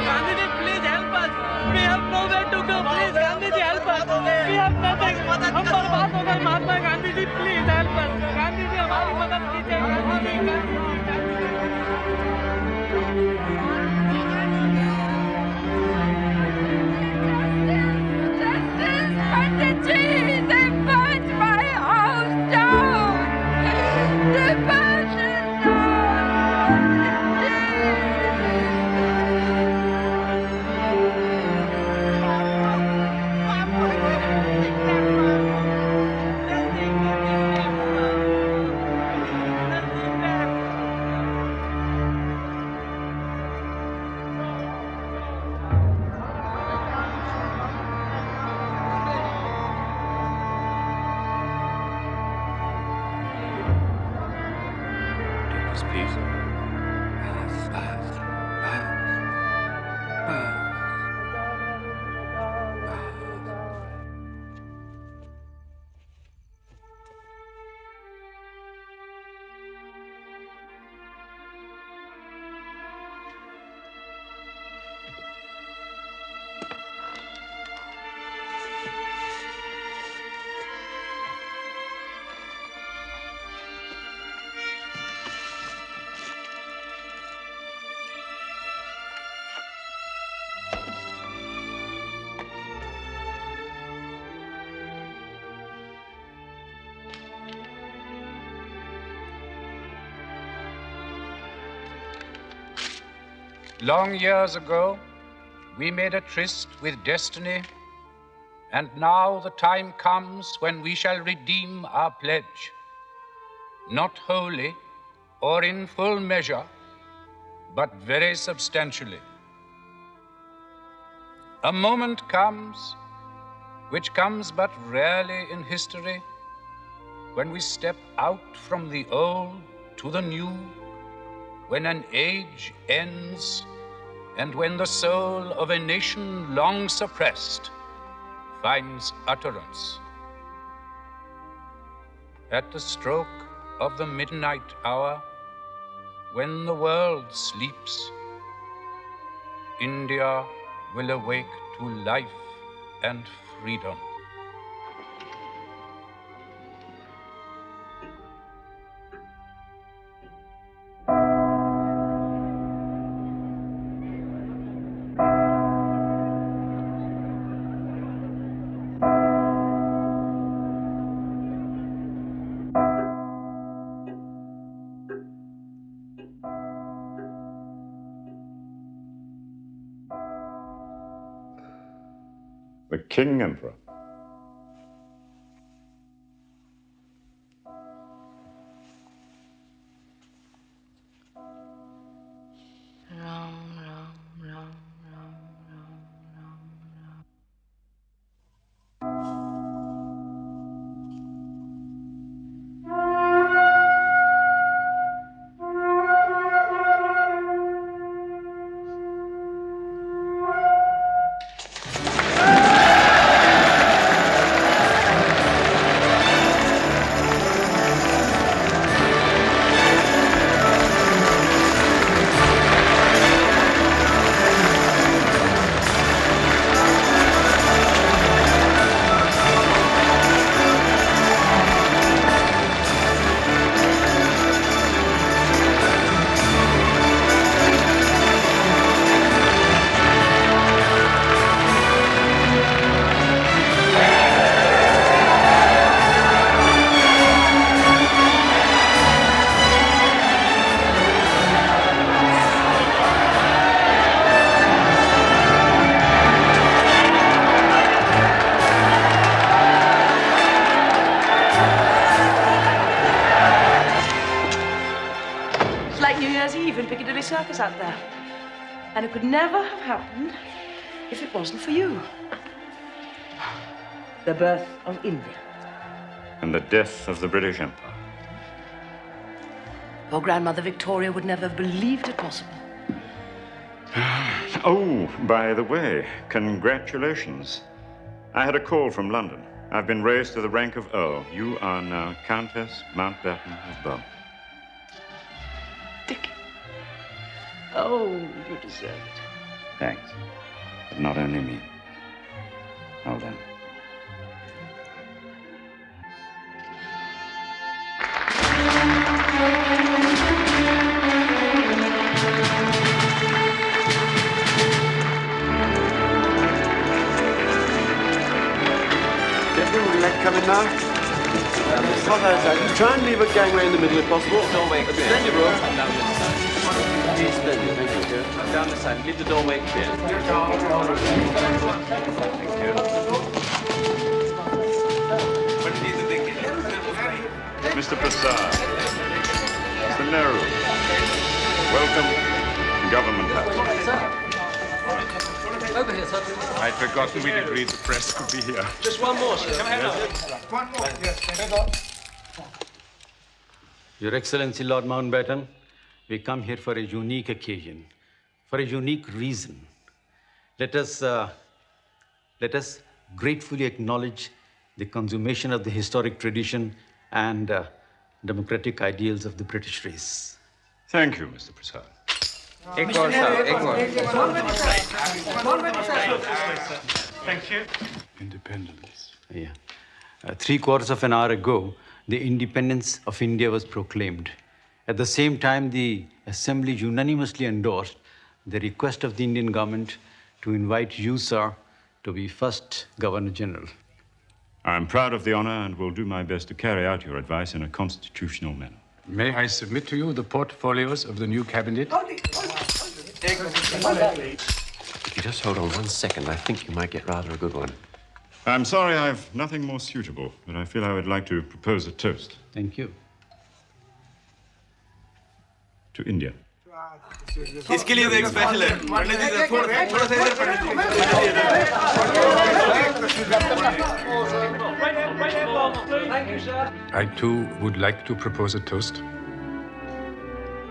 Gandhiji, please help us. We have nowhere to go. Please, Gandhiji, help us. We have nothing. हम बर्बाद हो गए Mahatma Gandhi ji. Please help us. Gandhi ji हमारी मदद कीजिए. Gandhi ji. They burnt my house down. They burnt it Take this, please. Long years ago, we made a tryst with destiny, and now the time comes when we shall redeem our pledge. Not wholly or in full measure, but very substantially. A moment comes, which comes but rarely in history, when we step out from the old to the new, when an age ends, and when the soul of a nation long suppressed finds utterance. At the stroke of the midnight hour, when the world sleeps, India will awake to life and freedom. The King Emperor. Circus out there. And it could never have happened if it wasn't for you. The birth of India. And the death of the British Empire. Your grandmother Victoria would never have believed it possible. Oh, by the way, congratulations. I had a call from London. I've been raised to the rank of Earl. You are now Countess Mountbatten of Bowman. Oh, you deserve it. Thanks. But not only me. Hold on. Gentlemen, would you like to come in now? It's hot outside. Just try and leave a gangway in the middle if possible. Doorway clear. Plenty of room. Splendid, thank you. Down the side. Leave the doorway clear. Mr. Prasad, Mr. Nehru, welcome to Government House. Over here, sir. I'd forgotten we'd agreed the press could be here. Just one more, sir. One more, yes. Your Excellency, Lord Mountbatten, we come here for a unique occasion, for a unique reason. Let us gratefully acknowledge the consummation of the historic tradition and democratic ideals of the British race. Thank you, Mr. Prasad. Thank you. Independence. Yeah. 3/4 of an hour ago, the independence of India was proclaimed. At the same time, the Assembly unanimously endorsed the request of the Indian government to invite you, sir, to be first Governor General. I'm proud of the honor and will do my best to carry out your advice in a constitutional manner. May I submit to you the portfolios of the new cabinet? If you just hold on 1 second, I think you might get rather a good one. I'm sorry I've nothing more suitable, but I feel I would like to propose a toast. Thank you. To India. इसके लिए एक special है पंडित जी थोड़ा सा इधर पंडित जी I too would like to propose a toast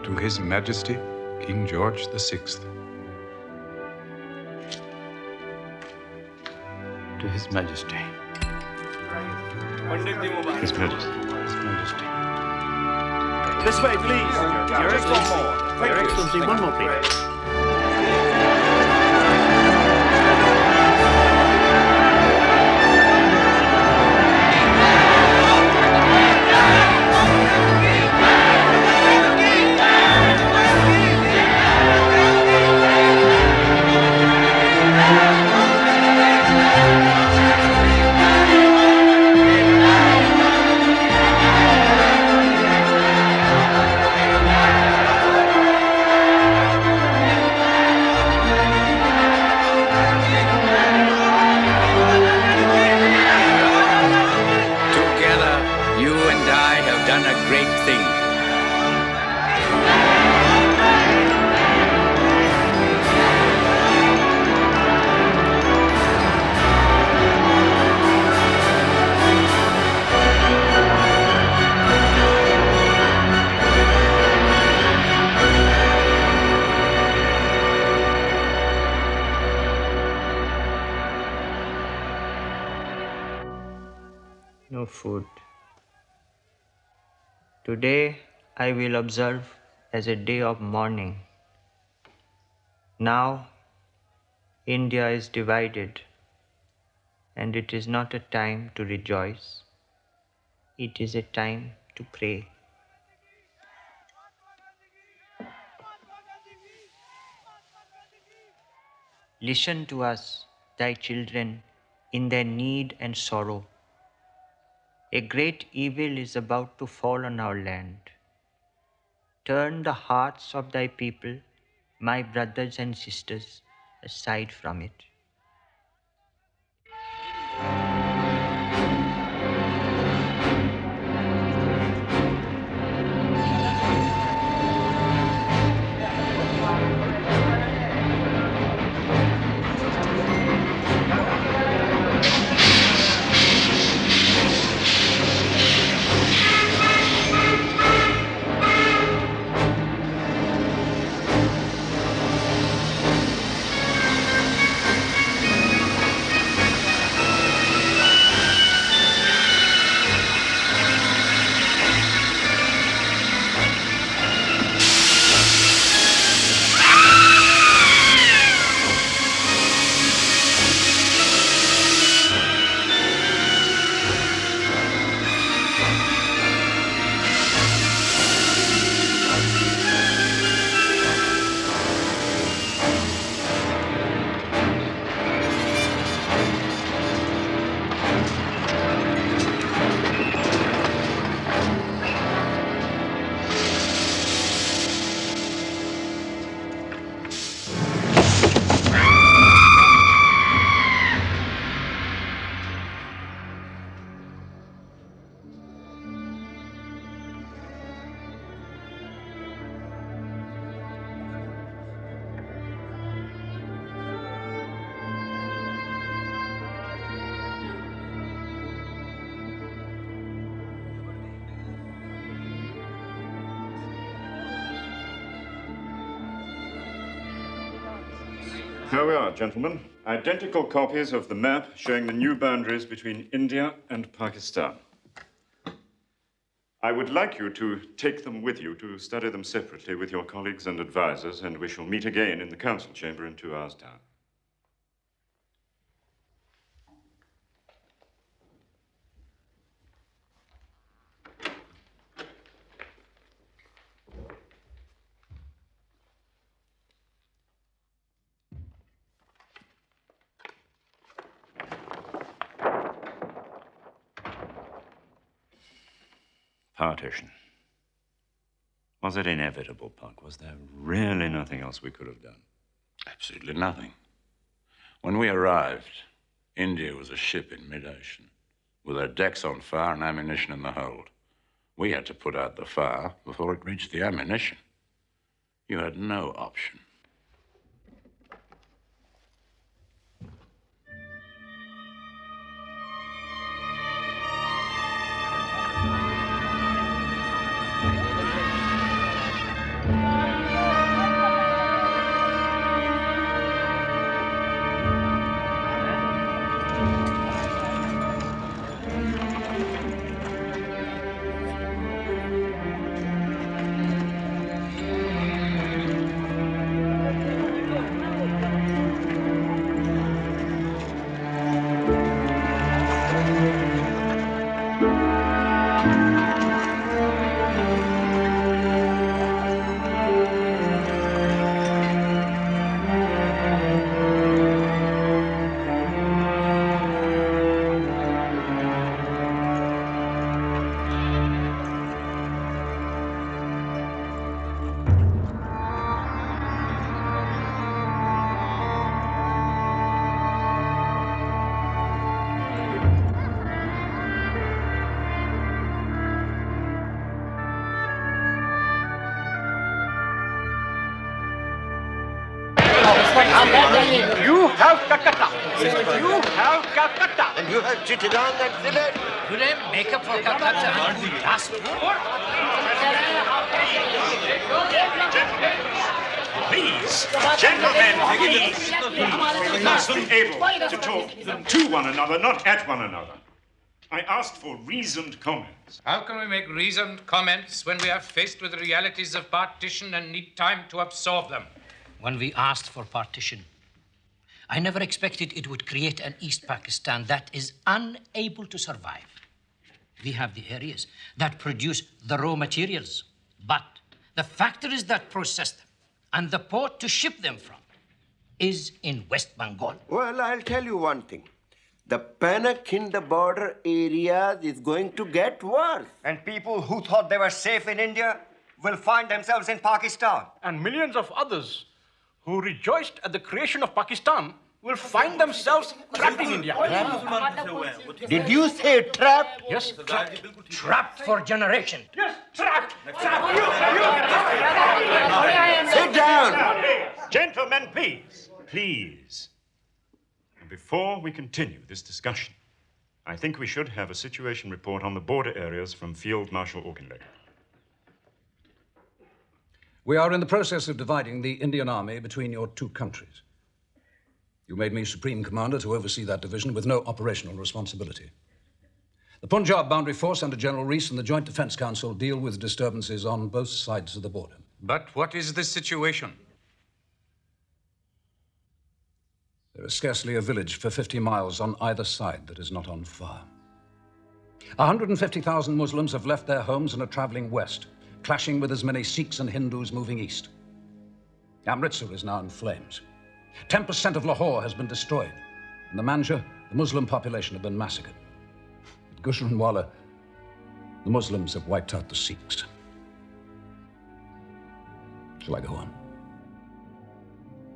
to His Majesty King George VI. To His Majesty. His Majesty. His Majesty. This way, please. Your Excellency. Your Excellency, one more, please. No food. Today I will observe as a day of mourning. Now India is divided, and it is not a time to rejoice. It is a time to pray. Listen to us, thy children, in their need and sorrow. A great evil is about to fall on our land. Turn the hearts of thy people, my brothers and sisters, aside from it. Here we are, gentlemen. Identical copies of the map showing the new boundaries between India and Pakistan. I would like you to take them with you to study them separately with your colleagues and advisors, and we shall meet again in the council chamber in 2 hours' time. Partition. Was it inevitable, Puck? Was there really nothing else we could have done? Absolutely nothing. When we arrived, India was a ship in mid-ocean, with her decks on fire and ammunition in the hold. We had to put out the fire before it reached the ammunition. You had no option. You have Calcutta. You have Calcutta. And you have Chittagong and Sylhet. Do they make up for Calcutta and Gurdaspur? Please, gentlemen, please. Makes them able to talk to one another, not at one another. I asked for reasoned comments. How can we make reasoned comments when we are faced with the realities of partition and need time to absorb them? When we asked for partition, I never expected it would create an East Pakistan that is unable to survive. We have the areas that produce the raw materials, but the factories that process them and the port to ship them from is in West Bengal. Well, I'll tell you one thing. The panic in the border areas is going to get worse. And people who thought they were safe in India will find themselves in Pakistan. And millions of others who rejoiced at the creation of Pakistan will find themselves trapped in India. Did you say trapped? Yes, trapped. Trapped for generations. Yes, trapped. Sit down. Gentlemen, please. Please. Before we continue this discussion, I think we should have a situation report on the border areas from Field Marshal Auchinleck. We are in the process of dividing the Indian Army between your two countries. You made me Supreme Commander to oversee that division with no operational responsibility. The Punjab Boundary Force under General Rees and the Joint Defence Council deal with disturbances on both sides of the border. But what is the situation? There is scarcely a village for 50 miles on either side that is not on fire. 150,000 Muslims have left their homes and are traveling west, clashing with as many Sikhs and Hindus moving east. Amritsar is now in flames. 10% of Lahore has been destroyed. In the Manjha, the Muslim population have been massacred. At Gujranwala, the Muslims have wiped out the Sikhs. Shall I go on?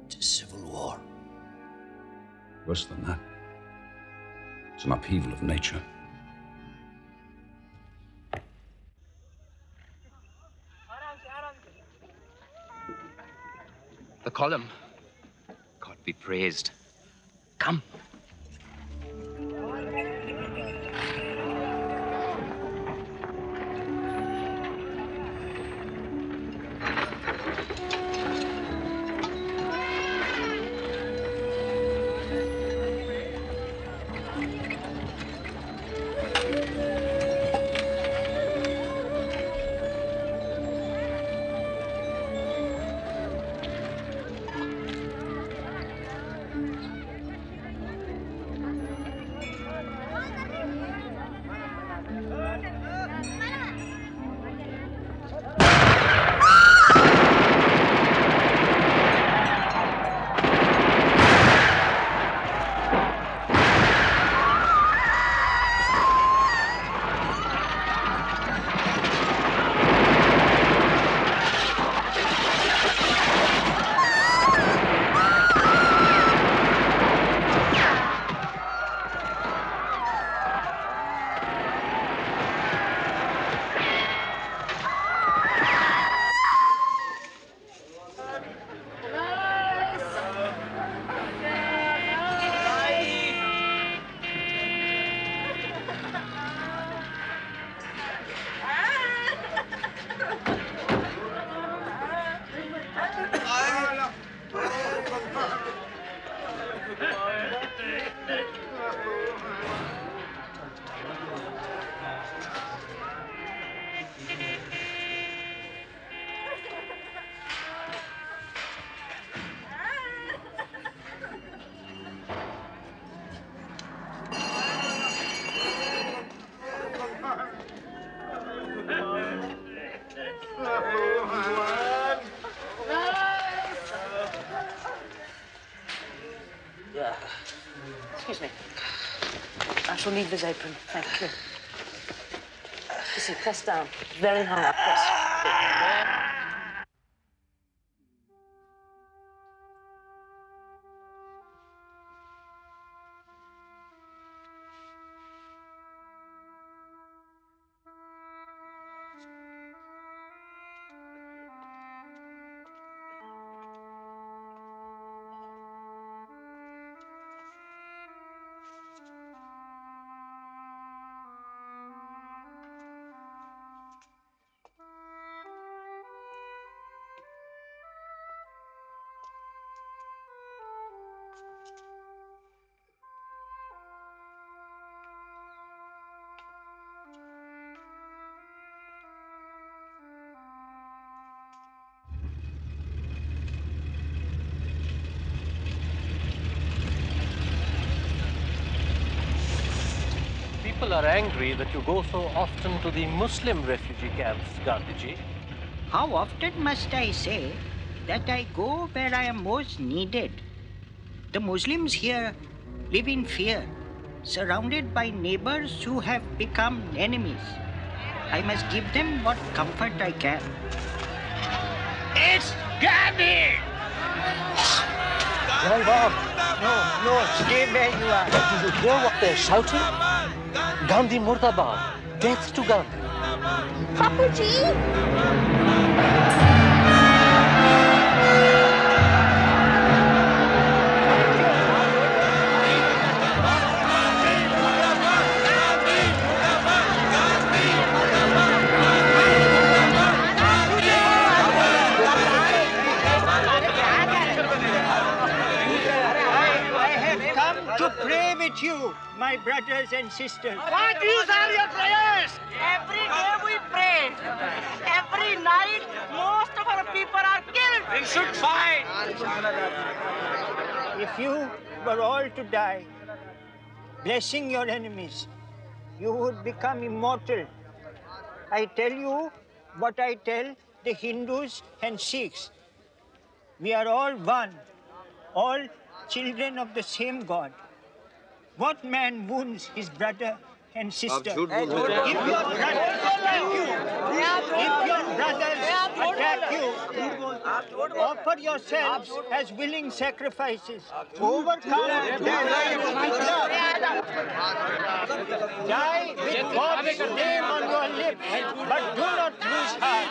It's a civil war. Worse than that. It's an upheaval of nature. The column. God be praised. Come. shall need this apron. Thank you. You see, press down. Very hard. Press. People are angry that you go so often to the Muslim refugee camps, Gandhiji. How often must I say that I go where I am most needed? The Muslims here live in fear, surrounded by neighbors who have become enemies. I must give them what comfort I can. It's Gandhi! Hold on. No, stay where you are. Do you hear what they're shouting? Gandhi Murdabad. Death to Gandhi. Papuji! To pray with you, my brothers and sisters. What use are your prayers? Every day we pray. Every night, most of our people are killed. We should fight. If you were all to die, blessing your enemies, you would become immortal. I tell you what I tell the Hindus and Sikhs. We are all one, all children of the same God. What man wounds his brother and sister? If your brothers attack you, offer yourselves as willing sacrifices. Overcome death with love. Die with God's name on your lips, but do not lose heart.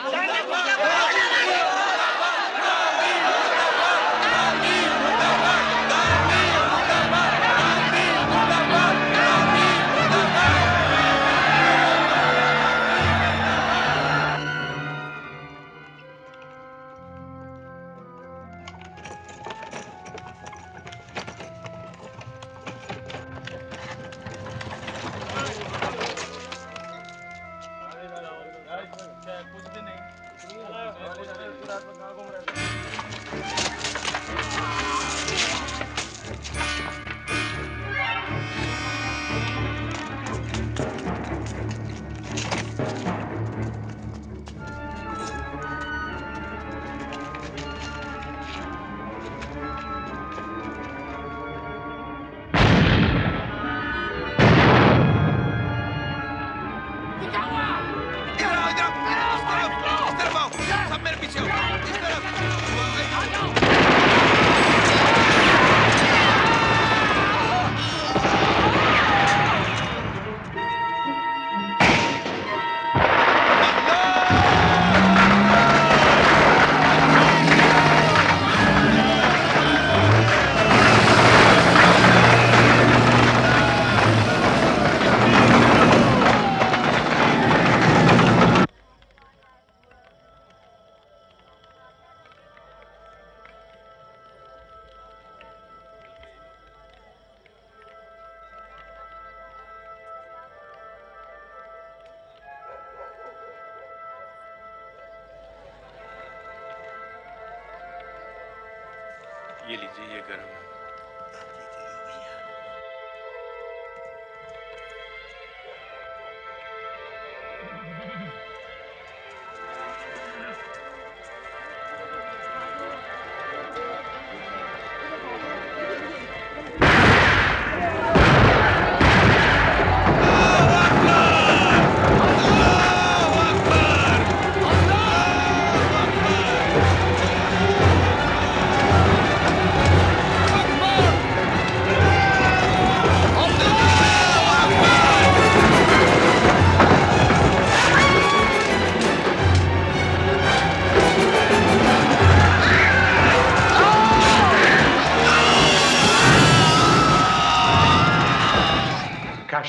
ये लीजिए, ये गरम है।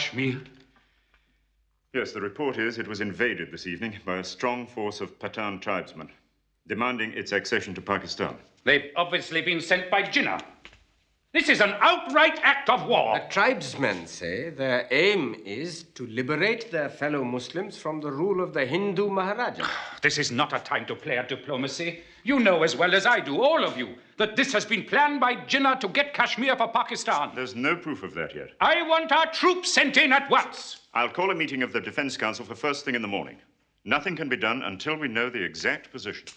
Kashmir? Yes, the report is it was invaded this evening by a strong force of Pathan tribesmen, demanding its accession to Pakistan. They've obviously been sent by Jinnah. This is an outright act of war. The tribesmen say their aim is to liberate their fellow Muslims from the rule of the Hindu Maharaja. This is not a time to play at diplomacy. You know as well as I do, all of you, that this has been planned by Jinnah to get Kashmir for Pakistan. There's no proof of that yet. I want our troops sent in at once. I'll call a meeting of the Defense Council for first thing in the morning. Nothing can be done until we know the exact position.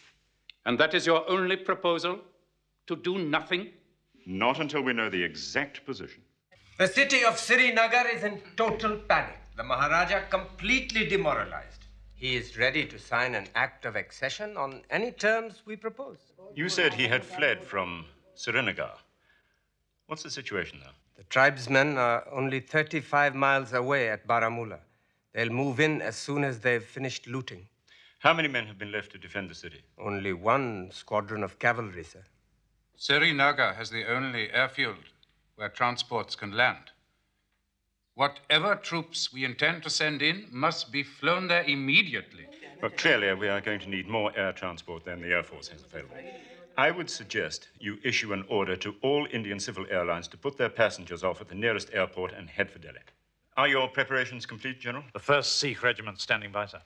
And that is your only proposal? To do nothing? Not until we know the exact position. The city of Srinagar is in total panic. The Maharaja completely demoralized. He is ready to sign an act of accession on any terms we propose. You said he had fled from Srinagar. What's the situation now? The tribesmen are only 35 miles away at Baramulla. They'll move in as soon as they've finished looting. How many men have been left to defend the city? Only one squadron of cavalry, sir. Srinagar has the only airfield where transports can land. Whatever troops we intend to send in must be flown there immediately. But clearly we are going to need more air transport than the Air Force has available. I would suggest you issue an order to all Indian civil airlines to put their passengers off at the nearest airport and head for Delhi. Are your preparations complete, General? The 1st Sikh Regiment standing by, sir.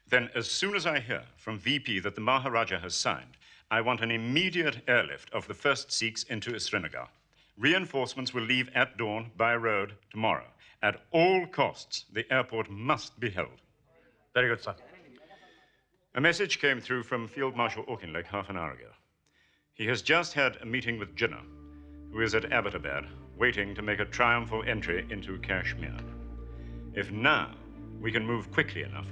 Then, as soon as I hear from VP that the Maharaja has signed, I want an immediate airlift of the 1st Sikhs into Srinagar. Reinforcements will leave at dawn by road tomorrow. At all costs, the airport must be held. Very good, sir. A message came through from Field Marshal Auchinleck half an hour ago. He has just had a meeting with Jinnah, who is at Abbottabad, waiting to make a triumphal entry into Kashmir. If now we can move quickly enough,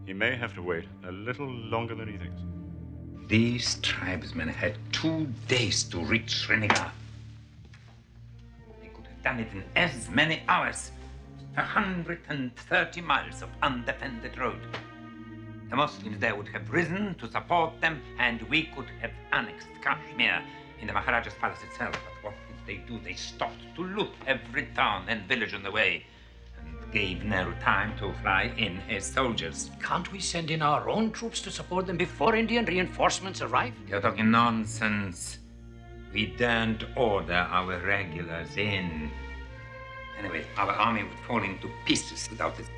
he may have to wait a little longer than he thinks. These tribesmen had 2 days to reach Srinagar. They could have done it in as many hours. 130 miles of undefended road. The Muslims there would have risen to support them, and we could have annexed Kashmir in the Maharaja's palace itself. But what did they do? They stopped to loot every town and village on the way, and gave Nehru time to fly in his soldiers. Can't we send in our own troops to support them before Indian reinforcements arrive? You're talking nonsense. We don't order our regulars in. Anyway, our army would fall into pieces without its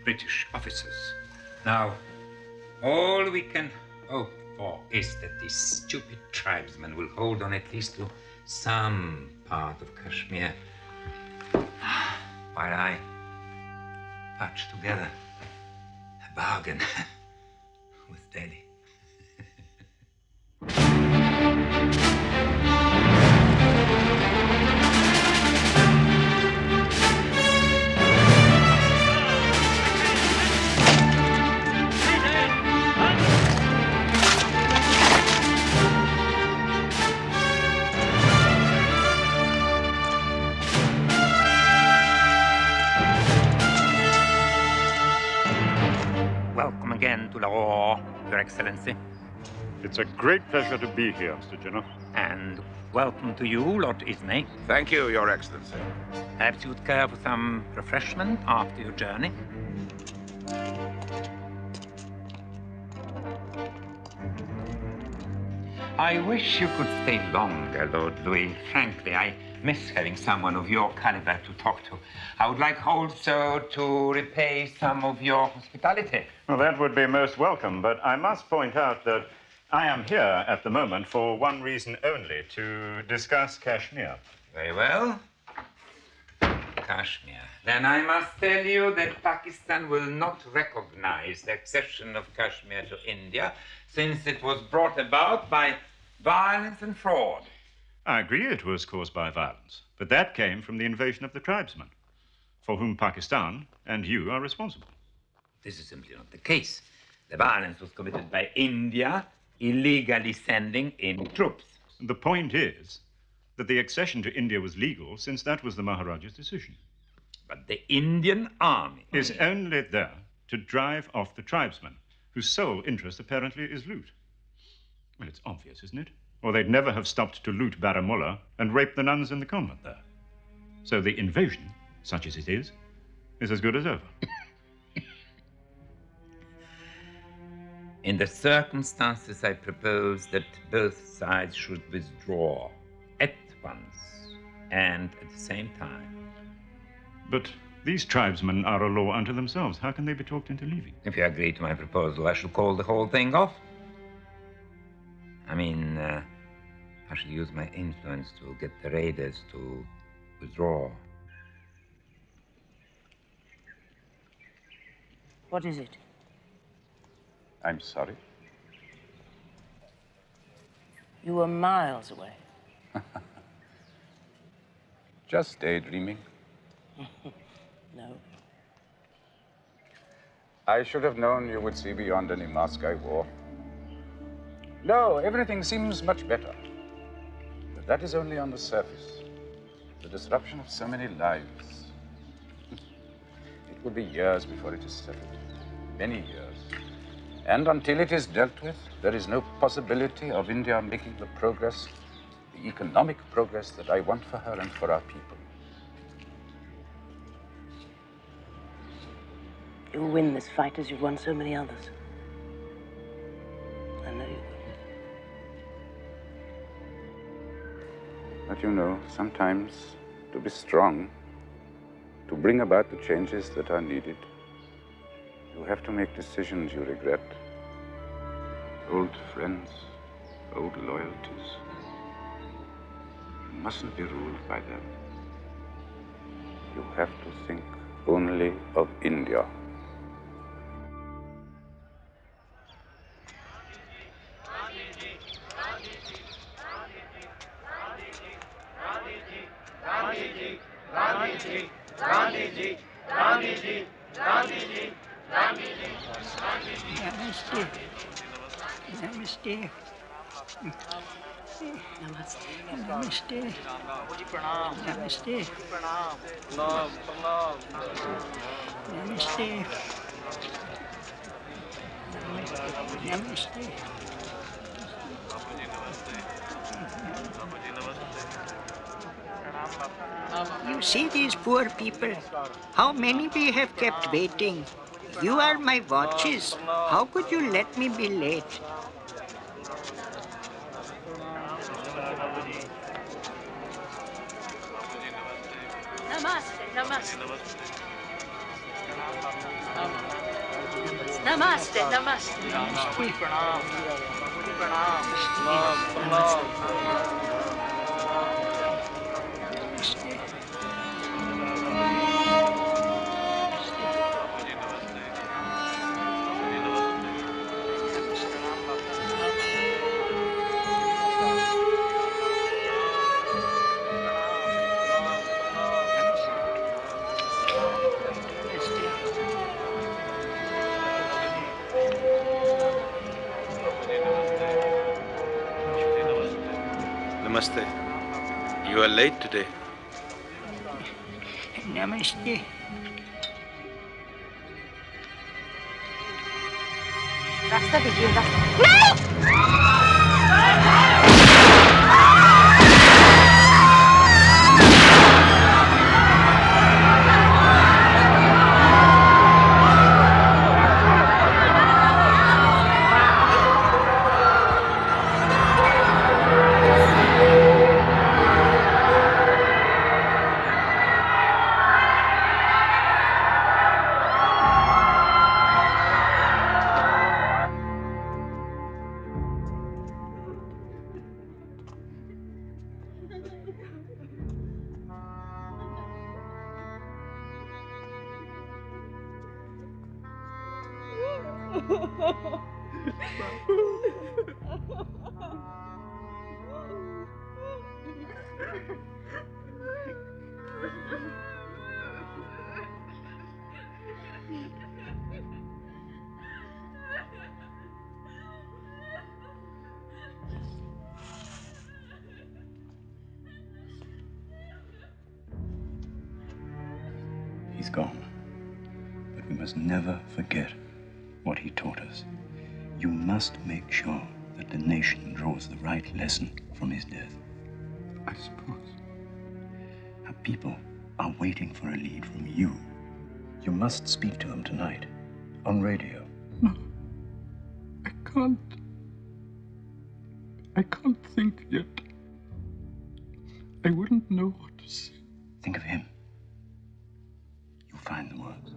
British officers. Now, all we can hope for is that these stupid tribesmen will hold on at least to some part of Kashmir while I patch together a bargain with Delhi. Welcome again to Lahore, Your Excellency. It's a great pleasure to be here, Mr. Jinnah. And welcome to you, Lord Ismay. Thank you, Your Excellency. Perhaps you'd care for some refreshment after your journey? I wish you could stay longer, Lord Louis. Frankly, I miss having someone of your caliber to talk to. I would like also to repay some of your hospitality. Well, that would be most welcome, but I must point out that I am here at the moment for one reason only, to discuss Kashmir. Very well. Kashmir. Then I must tell you that Pakistan will not recognize the accession of Kashmir to India, since it was brought about by violence and fraud. I agree it was caused by violence, but that came from the invasion of the tribesmen, for whom Pakistan and you are responsible. This is simply not the case. The violence was committed by India, illegally sending in troops. The point is that the accession to India was legal, since that was the Maharaja's decision. But the Indian army is only there to drive off the tribesmen, whose sole interest apparently is loot. Well, it's obvious, isn't it? Or they'd never have stopped to loot Baramulla and rape the nuns in the convent there. So the invasion, such as it is is as good as over. In the circumstances, I propose that both sides should withdraw at once and at the same time. But these tribesmen are a law unto themselves. How can they be talked into leaving? If you agree to my proposal, I shall call the whole thing off. I mean, I shall use my influence to get the raiders to withdraw. What is it? I'm sorry. You were miles away. Just daydreaming. No. I should have known you would see beyond any mask I wore. No, everything seems much better. But that is only on the surface. The disruption of so many lives. It will be years before it is settled. Many years. And until it is dealt with, there is no possibility of India making the progress, the economic progress that I want for her and for our people. You'll win this fight as you've won so many others. I know you will. But you know, sometimes to be strong, to bring about the changes that are needed, you have to make decisions you regret. Old friends, old loyalties. You mustn't be ruled by them. You have to think only of India. Namaste. Namaste. Namaste. Namaste. Namaste. Namaste. You see these poor people, how many we have kept waiting. You are my watches. How could you let me be late? Namaste, namaste. Namaste, namaste. Namaste. You are late today. Namaste. रास्ता दीजिए रास्ता He's gone. But we must never forget what he taught us. You must make sure that the nation draws the right lesson from his death. I suppose. Our people are waiting for a lead from you. You must speak to him tonight, on radio. No, I can't. I can't think yet. I wouldn't know what to say. Think of him. You'll find the words.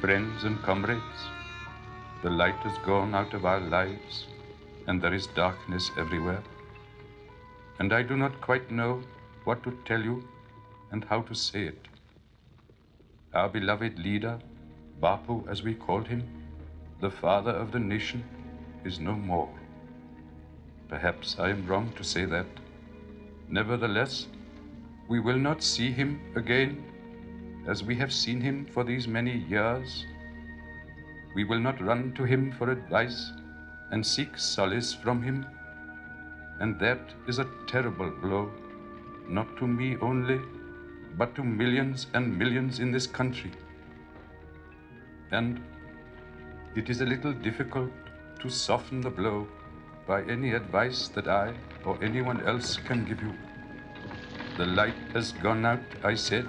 Friends and comrades, the light has gone out of our lives, and there is darkness everywhere. And I do not quite know what to tell you and how to say it. Our beloved leader, Bapu as we called him, the father of the nation, is no more. Perhaps I am wrong to say that. Nevertheless, we will not see him again as we have seen him for these many years. We will not run to him for advice and seek solace from him. And that is a terrible blow, not to me only, but to millions and millions in this country. And it is a little difficult to soften the blow by any advice that I or anyone else can give you. The light has gone out, I said,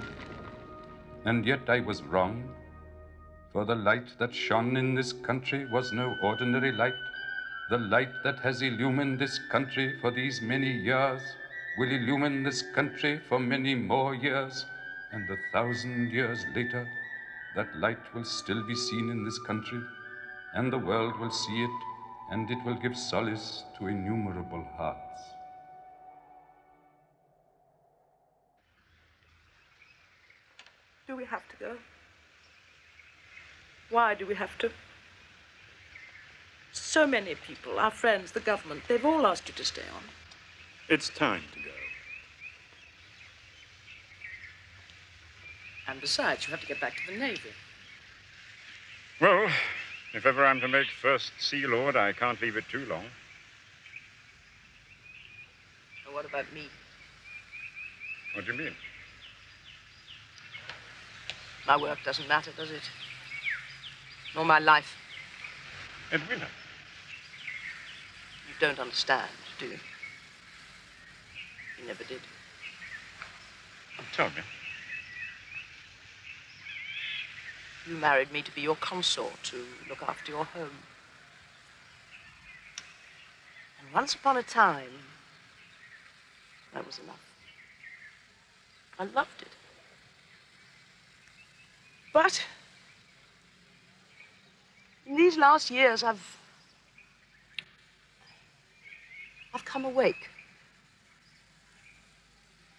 and yet I was wrong, for the light that shone in this country was no ordinary light. The light that has illumined this country for these many years will illumine this country for many more years, and 1,000 years later, that light will still be seen in this country, and the world will see it, and it will give solace to innumerable hearts. Do we have to go? Why do we have to? So many people, our friends, the government, they've all asked you to stay on. It's time to go. And besides, you have to get back to the Navy. Well, if ever I'm to make First Sea Lord, I can't leave it too long. And what about me? What do you mean? My work doesn't matter, does it? Nor my life. Edwina. You don't understand, do you? You never did. Tell me. You married me to be your consort, to look after your home. And once upon a time, that was enough. I loved it. But in these last years, I've come awake.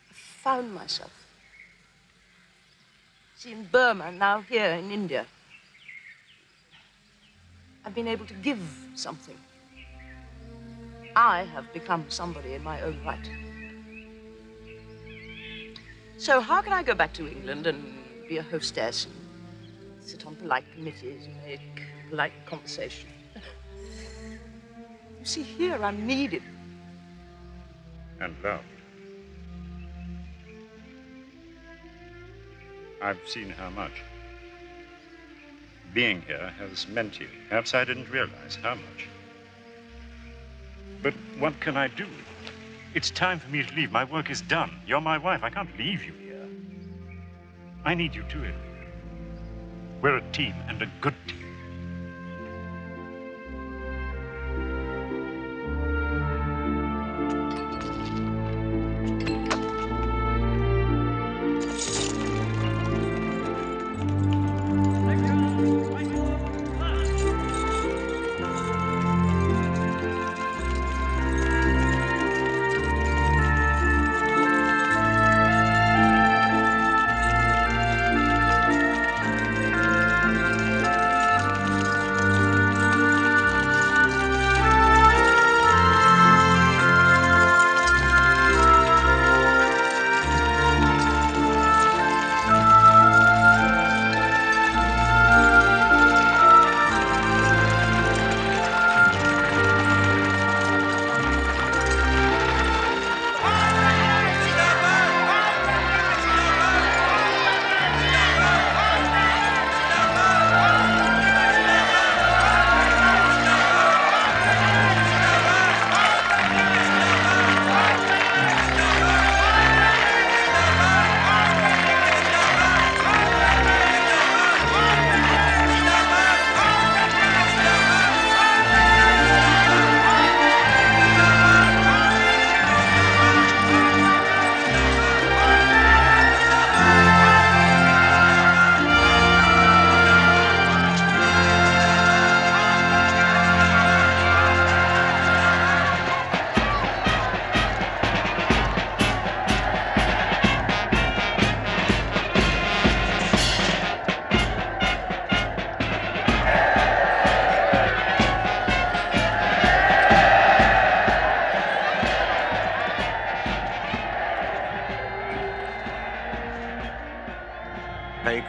I've found myself. See, in Burma, now here in India, I've been able to give something. I have become somebody in my own right. So how can I go back to England and be a hostess and sit on polite committees and make polite conversation? You see, here I'm needed. And loved. I've seen how much being here has meant to you. Perhaps I didn't realize how much. But what can I do? It's time for me to leave. My work is done. You're my wife. I can't leave you here. I need you too, Edwina. We're a team, and a good team.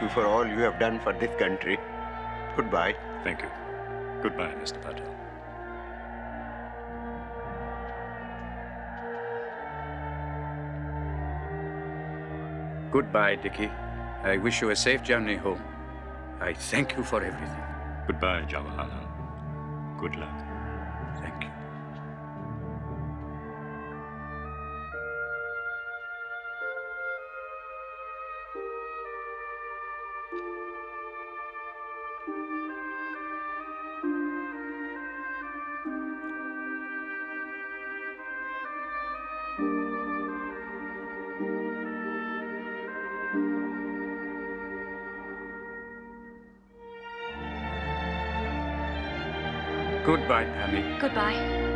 you for all you have done for this country. Goodbye. Thank you. Goodbye, Mr. Patel. Goodbye, Dickie. I wish you a safe journey home. I thank you for everything. Goodbye, Jawaharlal. Good luck. Thank you. Goodbye, Pammy. Goodbye.